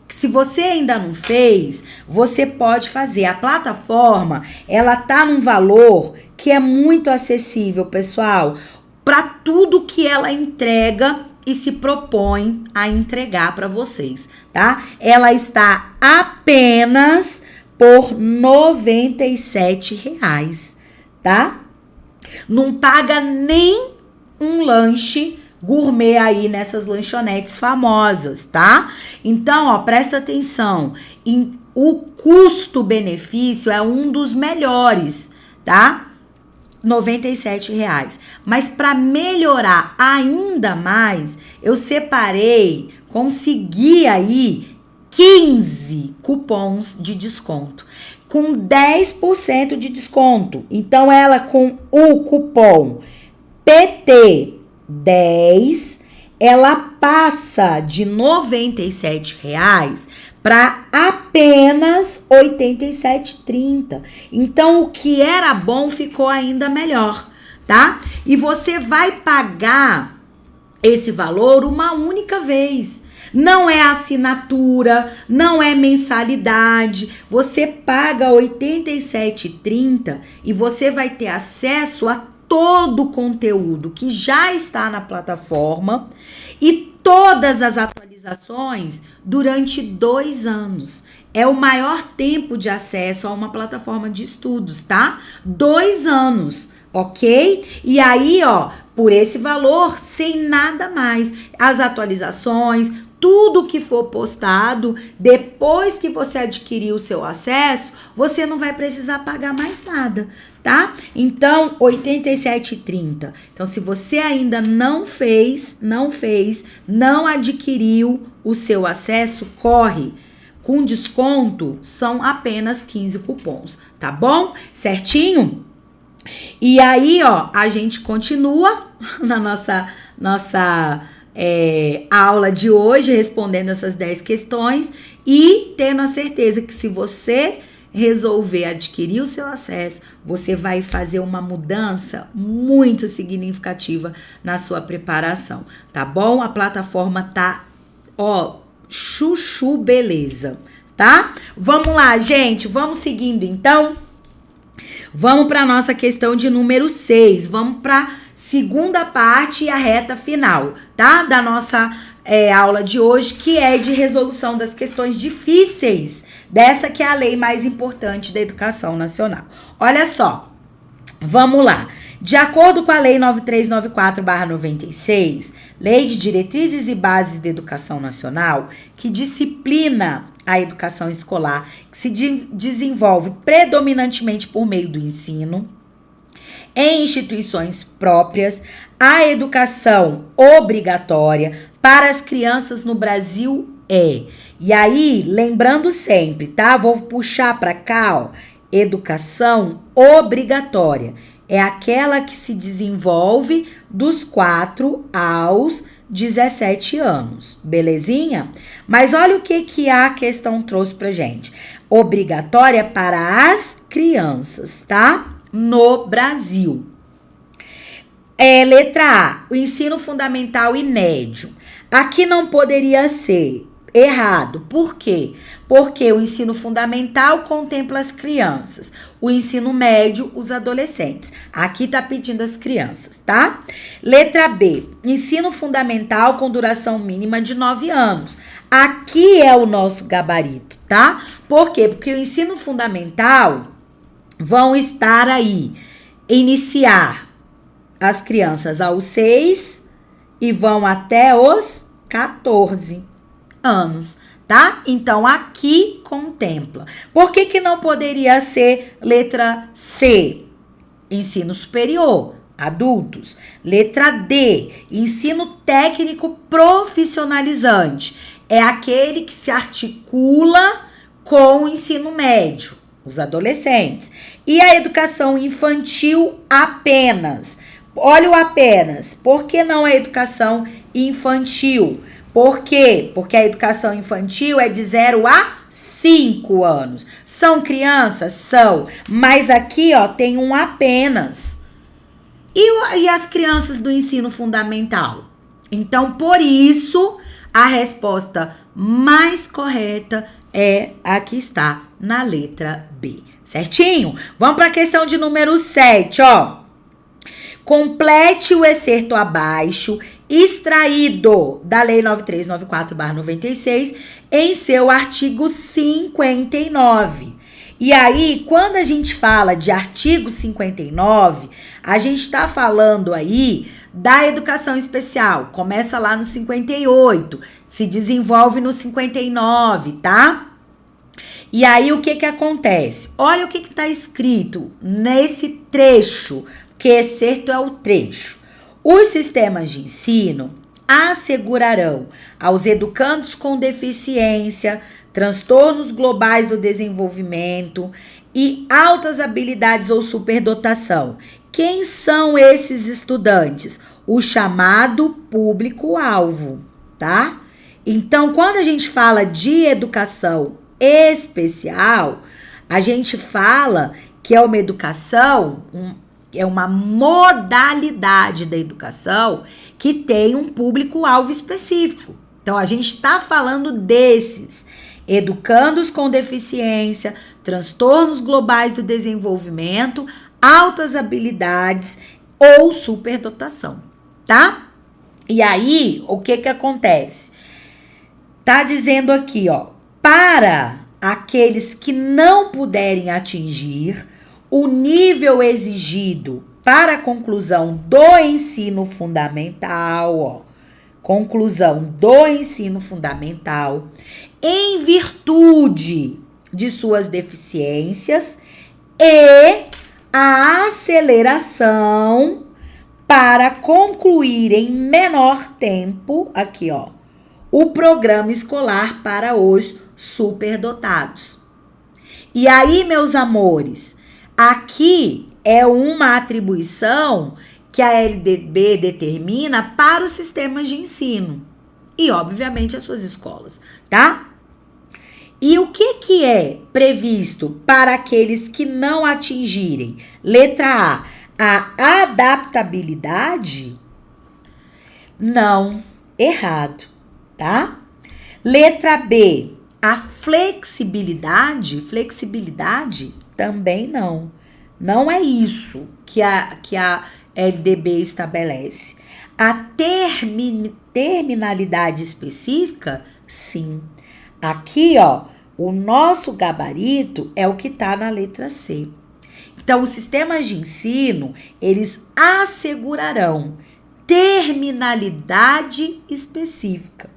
Speaker 1: Que se você ainda não fez, você pode fazer. A plataforma, ela tá num valor que é muito acessível, pessoal, para tudo que ela entrega e se propõe a entregar para vocês, tá? Ela está apenas por R$ 97,00, tá? Não paga nem um lanche gourmet aí nessas lanchonetes famosas, tá? Então, ó, presta atenção. O custo-benefício é um dos melhores, tá? R$ 97,00. Mas para melhorar ainda mais, eu consegui aí 15 cupons de desconto, com 10% de desconto. Então, ela com o cupom PT10, ela passa de R$ 97,00 para apenas R$ 87,30. Então, o que era bom ficou ainda melhor, tá? E você vai pagar esse valor uma única vez. Não é assinatura, não é mensalidade. Você paga R$ 87,30 e você vai ter acesso a todo o conteúdo que já está na plataforma e todas as atualizações durante 2 anos. É o maior tempo de acesso a uma plataforma de estudos, tá? 2 anos, ok? E aí, ó, por esse valor, sem nada mais. As atualizações, tudo que for postado, depois que você adquirir o seu acesso, você não vai precisar pagar mais nada, tá? Então, R$ 87,30. Então, se você ainda não adquiriu o seu acesso, corre. Com desconto, são apenas 15 cupons, tá bom? Certinho? E aí, ó, a gente continua na nossa aula de hoje, respondendo essas 10 questões e tendo a certeza que se você resolver adquirir o seu acesso, você vai fazer uma mudança muito significativa na sua preparação, tá bom? A plataforma tá, ó, chuchu beleza, tá? Vamos lá, gente, vamos seguindo então. Vamos para nossa questão de número 6, vamos para segunda parte e a reta final, tá? Da nossa aula de hoje, que é de resolução das questões difíceis, dessa que é a lei mais importante da educação nacional. Olha só, vamos lá. De acordo com a Lei 9394/96, Lei de Diretrizes e Bases da Educação Nacional, que disciplina a educação escolar, que se desenvolve predominantemente por meio do ensino, em instituições próprias, a educação obrigatória para as crianças no Brasil é. E aí, lembrando sempre, tá? Vou puxar para cá, ó. Educação obrigatória é aquela que se desenvolve dos 4 aos 17 anos, belezinha? Mas olha o que a questão trouxe pra gente. Obrigatória para as crianças, tá? No Brasil. Letra A, o ensino fundamental e médio. Aqui não poderia ser errado. Por quê? Porque o ensino fundamental contempla as crianças, o ensino médio, os adolescentes. Aqui tá pedindo as crianças, tá? Letra B, ensino fundamental com duração mínima de 9 anos. Aqui é o nosso gabarito, tá? Por quê? Porque o ensino fundamental vão estar aí, iniciar as crianças aos 6 e vão até os 14 anos, tá? Então, aqui contempla. Por que não poderia ser letra C? Ensino superior, adultos. Letra D, ensino técnico profissionalizante. É aquele que se articula com o ensino médio, os adolescentes. E a educação infantil apenas. Olha o apenas. Por que não a educação infantil? Por quê? Porque a educação infantil é de 0 a 5 anos. São crianças? São. Mas aqui, ó, tem um apenas. E as crianças do ensino fundamental? Então, por isso, a resposta mais correta é a que está na letra B. Certinho? Vamos para a questão de número 7, ó. Complete o excerto abaixo, extraído da Lei 9394/96, em seu artigo 59. E aí, quando a gente fala de artigo 59, a gente está falando aí da educação especial. Começa lá no 58, se desenvolve no 59, tá? E aí, o que acontece? Olha o que está escrito nesse trecho, que excerto é o trecho. Os sistemas de ensino assegurarão aos educandos com deficiência, transtornos globais do desenvolvimento e altas habilidades ou superdotação. Quem são esses estudantes? O chamado público-alvo, tá? Então, quando a gente fala de educação especial, a gente fala que é uma educação, é uma modalidade da educação que tem um público-alvo específico. Então, a gente está falando desses educandos com deficiência, transtornos globais do desenvolvimento, altas habilidades ou superdotação, tá? E aí, o que acontece? Tá dizendo aqui, ó, para aqueles que não puderem atingir o nível exigido para a conclusão do ensino fundamental, ó, conclusão do ensino fundamental, em virtude de suas deficiências e a aceleração para concluir em menor tempo, aqui ó, o programa escolar para os superdotados. E aí, meus amores, aqui é uma atribuição que a LDB determina para os sistemas de ensino e, obviamente, as suas escolas, tá? E o que é previsto para aqueles que não atingirem? Letra A adaptabilidade? Não, errado, tá? Letra B, a flexibilidade? Flexibilidade? Também não. Não é isso que a LDB estabelece. A terminalidade específica? Sim. Aqui, ó, o nosso gabarito é o que está na letra C. Então, os sistemas de ensino, eles assegurarão terminalidade específica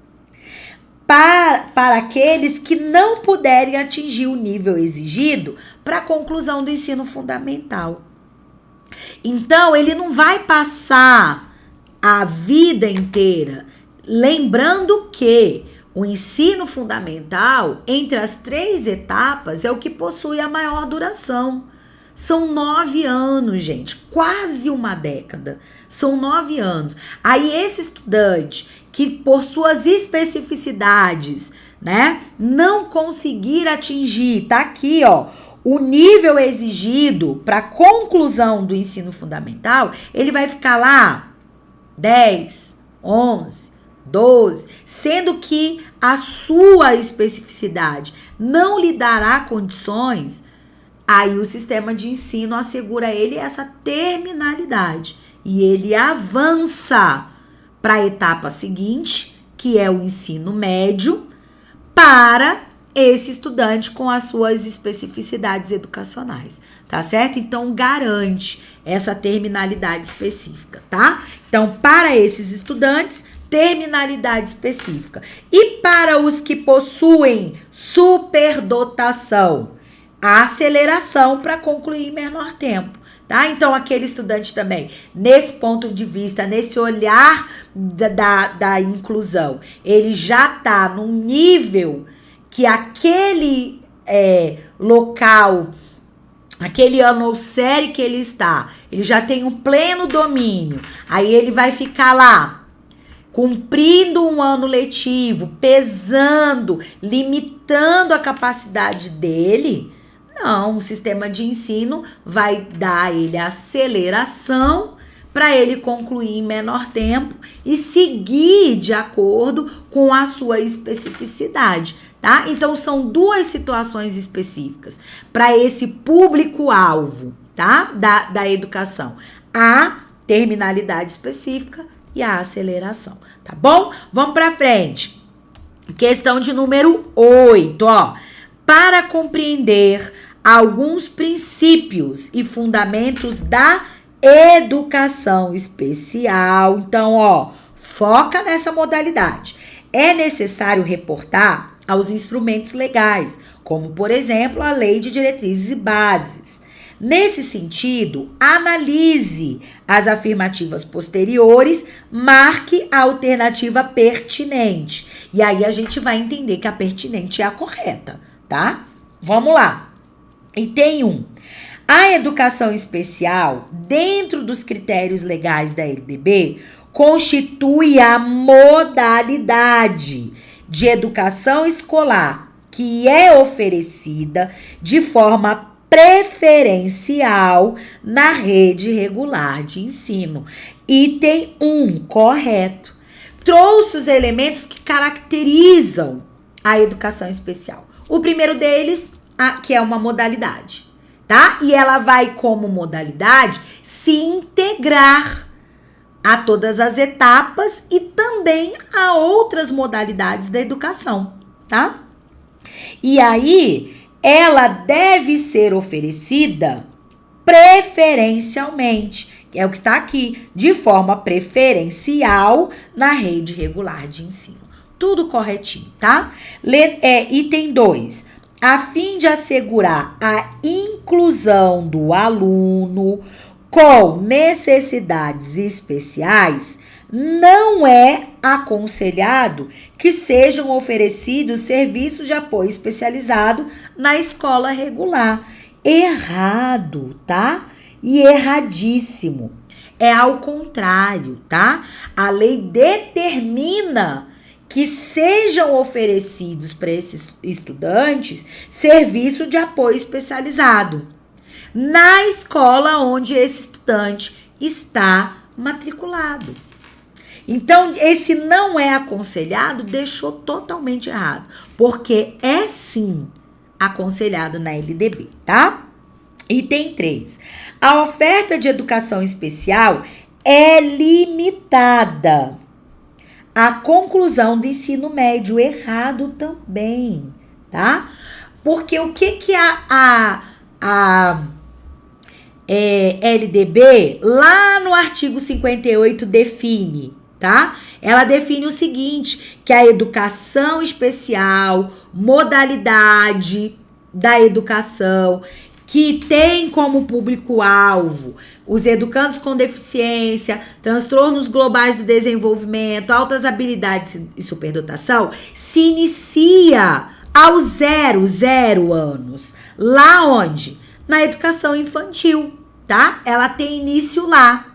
Speaker 1: para aqueles que não puderem atingir o nível exigido para a conclusão do ensino fundamental. Então, ele não vai passar a vida inteira, lembrando que o ensino fundamental, entre as 3 etapas, é o que possui a maior duração. São 9 anos, gente, quase uma década. São 9 anos. Aí esse estudante que por suas especificidades, né, não conseguir atingir, tá aqui, ó, o nível exigido para conclusão do ensino fundamental, ele vai ficar lá 10, 11, 12, sendo que a sua especificidade não lhe dará condições, aí o sistema de ensino assegura a ele essa terminalidade e ele avança para a etapa seguinte, que é o ensino médio, para esse estudante com as suas especificidades educacionais, tá certo? Então, garante essa terminalidade específica, tá? Então, para esses estudantes, terminalidade específica. E para os que possuem superdotação, a aceleração para concluir em menor tempo, tá? Então, aquele estudante também, nesse ponto de vista, nesse olhar da inclusão, ele já está num nível que aquele local, aquele ano ou série que ele está, ele já tem um pleno domínio. Aí ele vai ficar lá, cumprindo um ano letivo, pesando, limitando a capacidade dele. Não, o sistema de ensino vai dar a ele a aceleração para ele concluir em menor tempo e seguir de acordo com a sua especificidade, tá? Então, são duas situações específicas para esse público-alvo, tá? Da educação. A terminalidade específica e a aceleração, tá bom? Vamos para frente. Questão de número 8, ó. Para compreender alguns princípios e fundamentos da educação especial. Então, ó, foca nessa modalidade. É necessário reportar aos instrumentos legais, como, por exemplo, a Lei de Diretrizes e Bases. Nesse sentido, analise as afirmativas posteriores, marque a alternativa pertinente. E aí a gente vai entender que a pertinente é a correta, tá? Vamos lá. Item 1. A educação especial, dentro dos critérios legais da LDB, constitui a modalidade de educação escolar que é oferecida de forma preferencial na rede regular de ensino. Item 1, correto. Trouxe os elementos que caracterizam a educação especial. O primeiro deles, que é uma modalidade, tá? E ela vai, como modalidade, se integrar a todas as etapas e também a outras modalidades da educação, tá? E aí, ela deve ser oferecida preferencialmente, que é o que tá aqui, de forma preferencial na rede regular de ensino. Tudo corretinho, tá? Item 2. A fim de assegurar a inclusão do aluno com necessidades especiais, não é aconselhado que sejam oferecidos serviços de apoio especializado na escola regular. Errado, tá? E erradíssimo. É ao contrário, tá? A lei determina que sejam oferecidos para esses estudantes serviço de apoio especializado na escola onde esse estudante está matriculado. Então, esse não é aconselhado deixou totalmente errado, porque é sim aconselhado na LDB, tá? Item 3. A oferta de educação especial é limitada à conclusão do ensino médio. Errado também, tá? Porque o que a LDB, lá no artigo 58, define, tá? Ela define o seguinte, que a educação especial, modalidade da educação, que tem como público-alvo os educandos com deficiência, transtornos globais do desenvolvimento, altas habilidades e superdotação, se inicia aos 0 anos. Lá onde? Na educação infantil, tá? Ela tem início lá.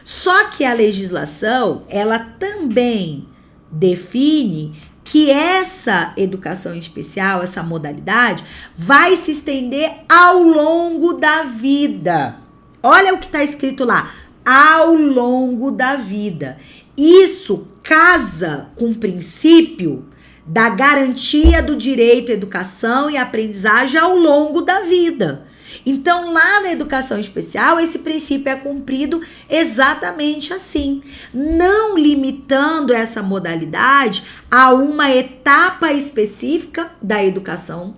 Speaker 1: Só que a legislação, ela também define que essa educação especial, essa modalidade, vai se estender ao longo da vida. Olha o que está escrito lá, ao longo da vida. Isso casa com o princípio da garantia do direito à educação e aprendizagem ao longo da vida. Então, lá na educação especial, esse princípio é cumprido exatamente assim, não limitando essa modalidade a uma etapa específica da educação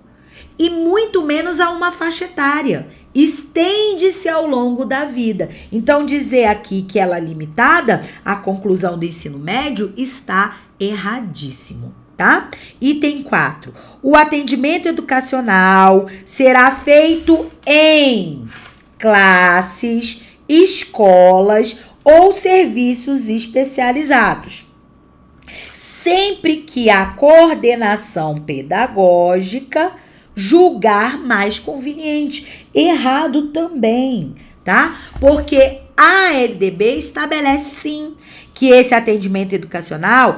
Speaker 1: e muito menos a uma faixa etária. Estende-se ao longo da vida. Então, dizer aqui que ela é limitada à conclusão do ensino médio está erradíssimo. Tá? Item 4. O atendimento educacional será feito em classes, escolas ou serviços especializados, sempre que a coordenação pedagógica julgar mais conveniente. Errado também, tá? Porque a LDB estabelece sim que esse atendimento educacional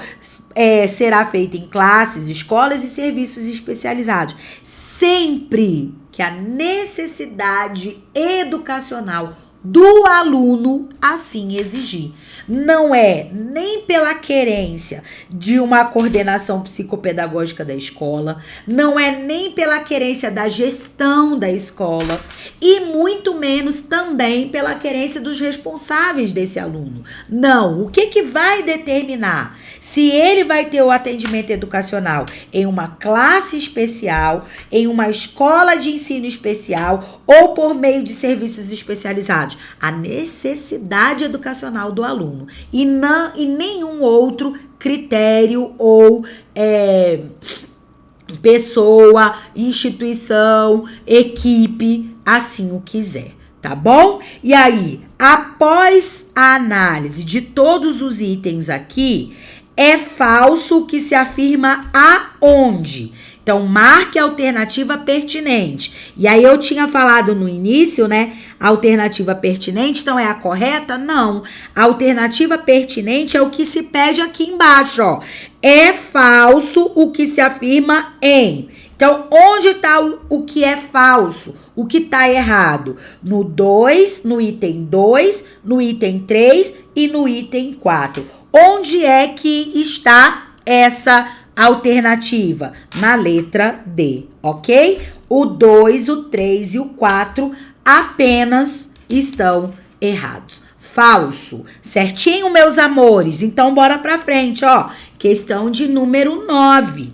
Speaker 1: será feito em classes, escolas e serviços especializados, sempre que a necessidade educacional do aluno assim exigir. Não é nem pela querência de uma coordenação psicopedagógica da escola, não é nem pela querência da gestão da escola e muito menos também pela querência dos responsáveis desse aluno. Não, o que vai determinar se ele vai ter o atendimento educacional em uma classe especial, em uma escola de ensino especial ou por meio de serviços especializados? A necessidade educacional do aluno e nenhum outro critério ou pessoa, instituição, equipe, assim o quiser, tá bom? E aí, após a análise de todos os itens aqui, é falso o que se afirma aonde? Então, marque a alternativa pertinente. E aí, eu tinha falado no início, né? A alternativa pertinente, então, é a correta? Não. A alternativa pertinente é o que se pede aqui embaixo, ó. É falso o que se afirma em. Então, onde está o que é falso? O que está errado? No 2, no item 2, no item 3 e no item 4. Onde é que está essa alternativa? Na letra D, ok? O 2, o 3 e o 4 apenas estão errados. Falso. Certinho, meus amores? Então, bora pra frente, ó. Questão de número 9.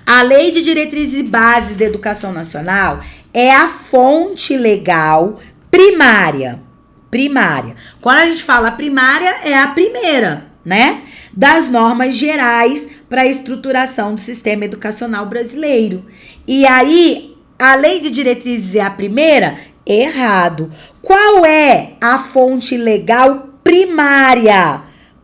Speaker 1: A Lei de Diretrizes e Bases da Educação Nacional é a fonte legal primária. Primária. Quando a gente fala primária, é a primeira, né? Das normas gerais para a estruturação do sistema educacional brasileiro. E aí, a Lei de Diretrizes é a primeira? Errado. Qual é a fonte legal primária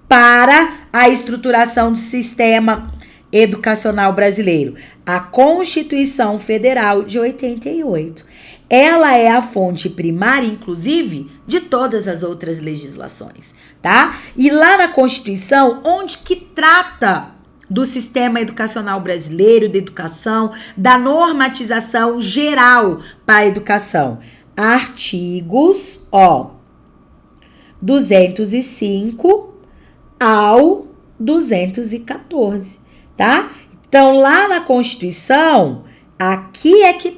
Speaker 1: para a estruturação do sistema educacional brasileiro? A Constituição Federal de 88. Ela é a fonte primária, inclusive, de todas as outras legislações, tá? E lá na Constituição, onde que trata do sistema educacional brasileiro, da educação, da normatização geral para a educação. Artigos, 205 ao 214, tá? Então, lá na Constituição, aqui é que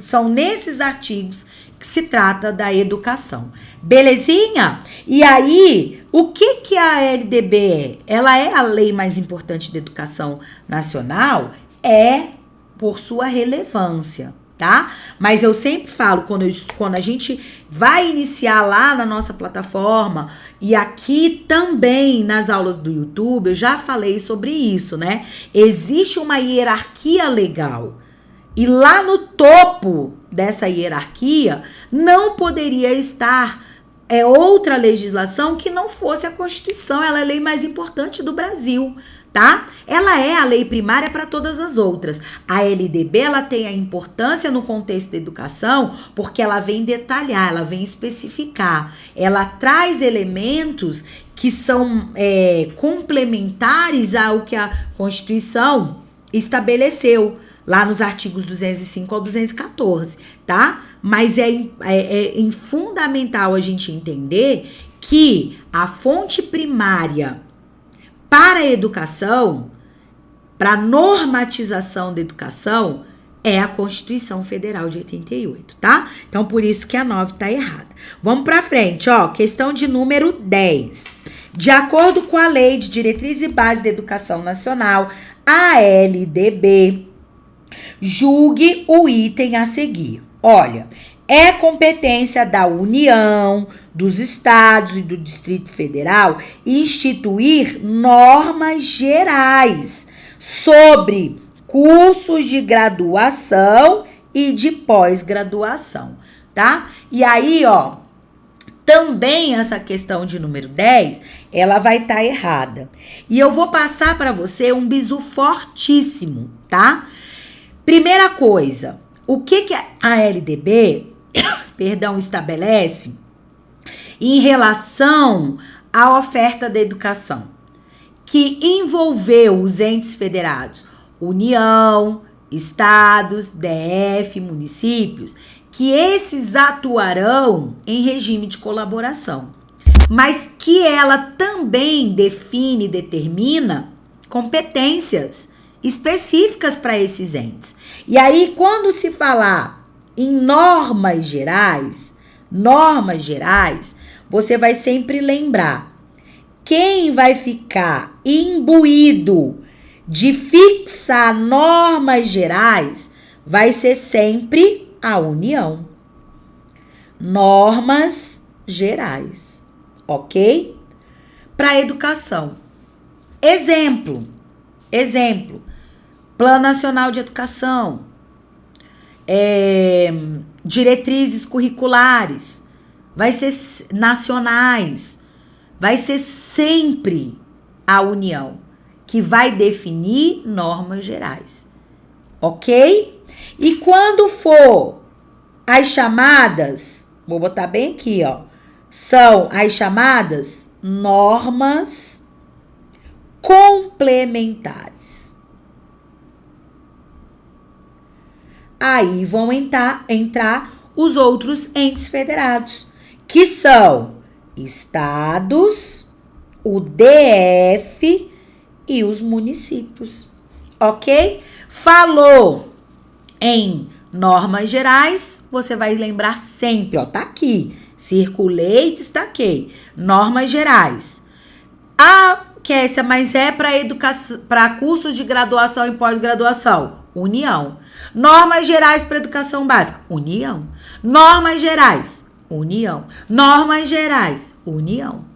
Speaker 1: são nesses artigos que se trata da educação. Belezinha? E aí, o que a LDB é? Ela é a lei mais importante da educação nacional? É por sua relevância, tá? Mas eu sempre falo, quando a gente vai iniciar lá na nossa plataforma e aqui também nas aulas do YouTube, eu já falei sobre isso, né? Existe uma hierarquia legal. E lá no topo dessa hierarquia não poderia estar outra legislação que não fosse a Constituição. Ela é a lei mais importante do Brasil, tá? Ela é a lei primária para todas as outras. A LDB, ela tem a importância no contexto da educação porque ela vem detalhar, ela vem especificar. Ela traz elementos que são complementares ao que a Constituição estabeleceu lá nos artigos 205 ao 214, tá? Mas é fundamental a gente entender que a fonte primária para a educação, para a normatização da educação, é a Constituição Federal de 88, tá? Então, por isso que a 9 tá errada. Vamos pra frente, ó. Questão de número 10. De acordo com a Lei de Diretrizes e Bases da Educação Nacional, a LDB, julgue o item a seguir. Olha, é competência da União, dos Estados e do Distrito Federal instituir normas gerais sobre cursos de graduação e de pós-graduação, tá? E aí, ó, também essa questão de número 10, ela vai estar errada. E eu vou passar para você um bizu fortíssimo, tá? Primeira coisa, o que a LDB, estabelece em relação à oferta da educação, que envolveu os entes federados, União, estados, DF, municípios, que esses atuarão em regime de colaboração, mas que ela também define e determina competências específicas para esses entes. E aí, quando se falar em normas gerais, você vai sempre lembrar, quem vai ficar imbuído de fixar normas gerais vai ser sempre a União. Normas gerais, ok? Para a educação. Exemplo. Plano Nacional de Educação. Diretrizes curriculares. Vai ser nacionais. Vai ser sempre a União que vai definir normas gerais, ok? E quando for as chamadas, vou botar bem aqui, ó, são as chamadas normas complementares. Aí vão entrar os outros entes federados, que são estados, o DF e os municípios, ok? Falou em normas gerais, você vai lembrar sempre, ó, tá aqui, circulei, destaquei, normas gerais. Kessia, mas é para educação, para cursos de graduação e pós-graduação, União. Normas gerais para educação básica, União. Normas gerais, União. Normas gerais, União.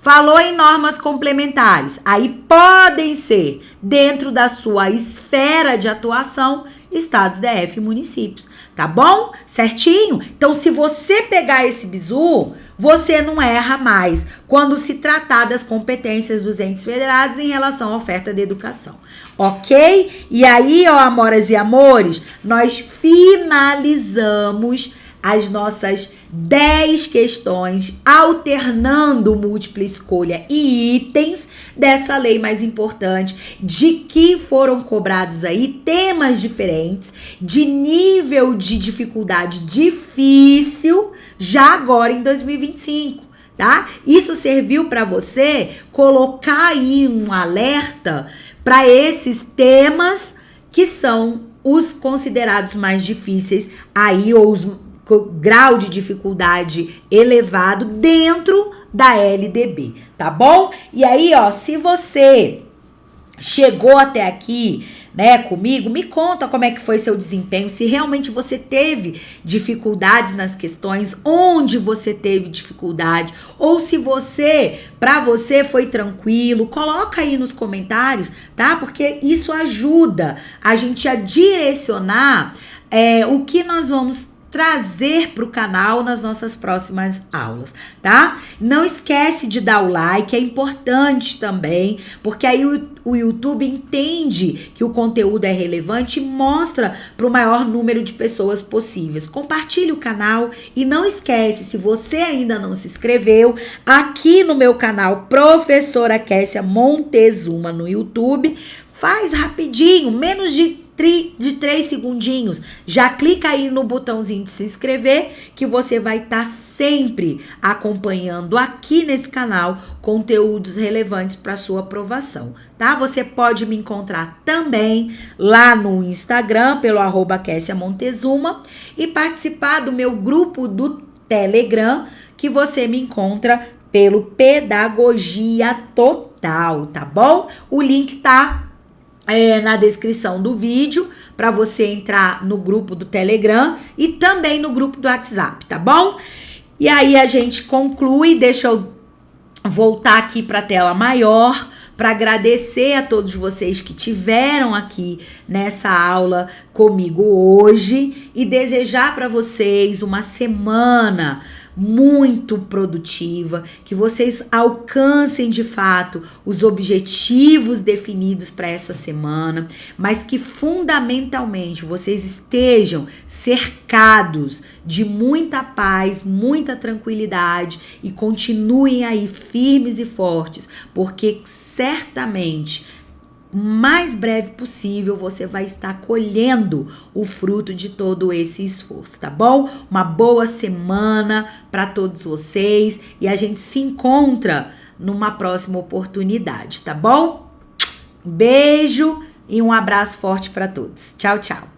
Speaker 1: Falou em normas complementares, aí podem ser, dentro da sua esfera de atuação, estados, DF e municípios, tá bom? Certinho? Então, se você pegar esse bizu, você não erra mais quando se tratar das competências dos entes federados em relação à oferta de educação, ok? E aí, ó, amoras e amores, nós finalizamos as nossas 10 questões, alternando múltipla escolha e itens dessa lei mais importante, de que foram cobrados aí temas diferentes, de nível de dificuldade difícil, já agora em 2025, tá? Isso serviu para você colocar aí um alerta para esses temas que são os considerados mais difíceis aí, ou os grau de dificuldade elevado dentro da LDB, tá bom? E aí, ó, se você chegou até aqui, né, comigo, me conta como é que foi seu desempenho, se realmente você teve dificuldades nas questões, onde você teve dificuldade, ou se pra você foi tranquilo, coloca aí nos comentários, tá? Porque isso ajuda a gente a direcionar o que nós vamos trazer para o canal nas nossas próximas aulas, tá? Não esquece de dar o like, é importante também, porque aí o YouTube entende que o conteúdo é relevante e mostra para o maior número de pessoas possíveis. Compartilhe o canal e não esquece, se você ainda não se inscreveu, aqui no meu canal Professora Kessia Montezuma no YouTube, faz rapidinho, menos de 3 segundinhos. Já clica aí no botãozinho de se inscrever que você vai estar sempre acompanhando aqui nesse canal conteúdos relevantes para sua aprovação, tá? Você pode me encontrar também lá no Instagram pelo @Kessia Montezuma e participar do meu grupo do Telegram, que você me encontra pelo Pedagogia Total, tá bom? O link tá na descrição do vídeo para você entrar no grupo do Telegram e também no grupo do WhatsApp, tá bom? E aí a gente conclui, deixa eu voltar aqui para a tela maior para agradecer a todos vocês que tiveram aqui nessa aula comigo hoje e desejar para vocês uma semana muito produtiva, que vocês alcancem de fato os objetivos definidos para essa semana, mas que fundamentalmente vocês estejam cercados de muita paz, muita tranquilidade e continuem aí firmes e fortes, porque certamente mais breve possível você vai estar colhendo o fruto de todo esse esforço, tá bom? Uma boa semana para todos vocês e a gente se encontra numa próxima oportunidade, tá bom? Um beijo e um abraço forte para todos. Tchau, tchau.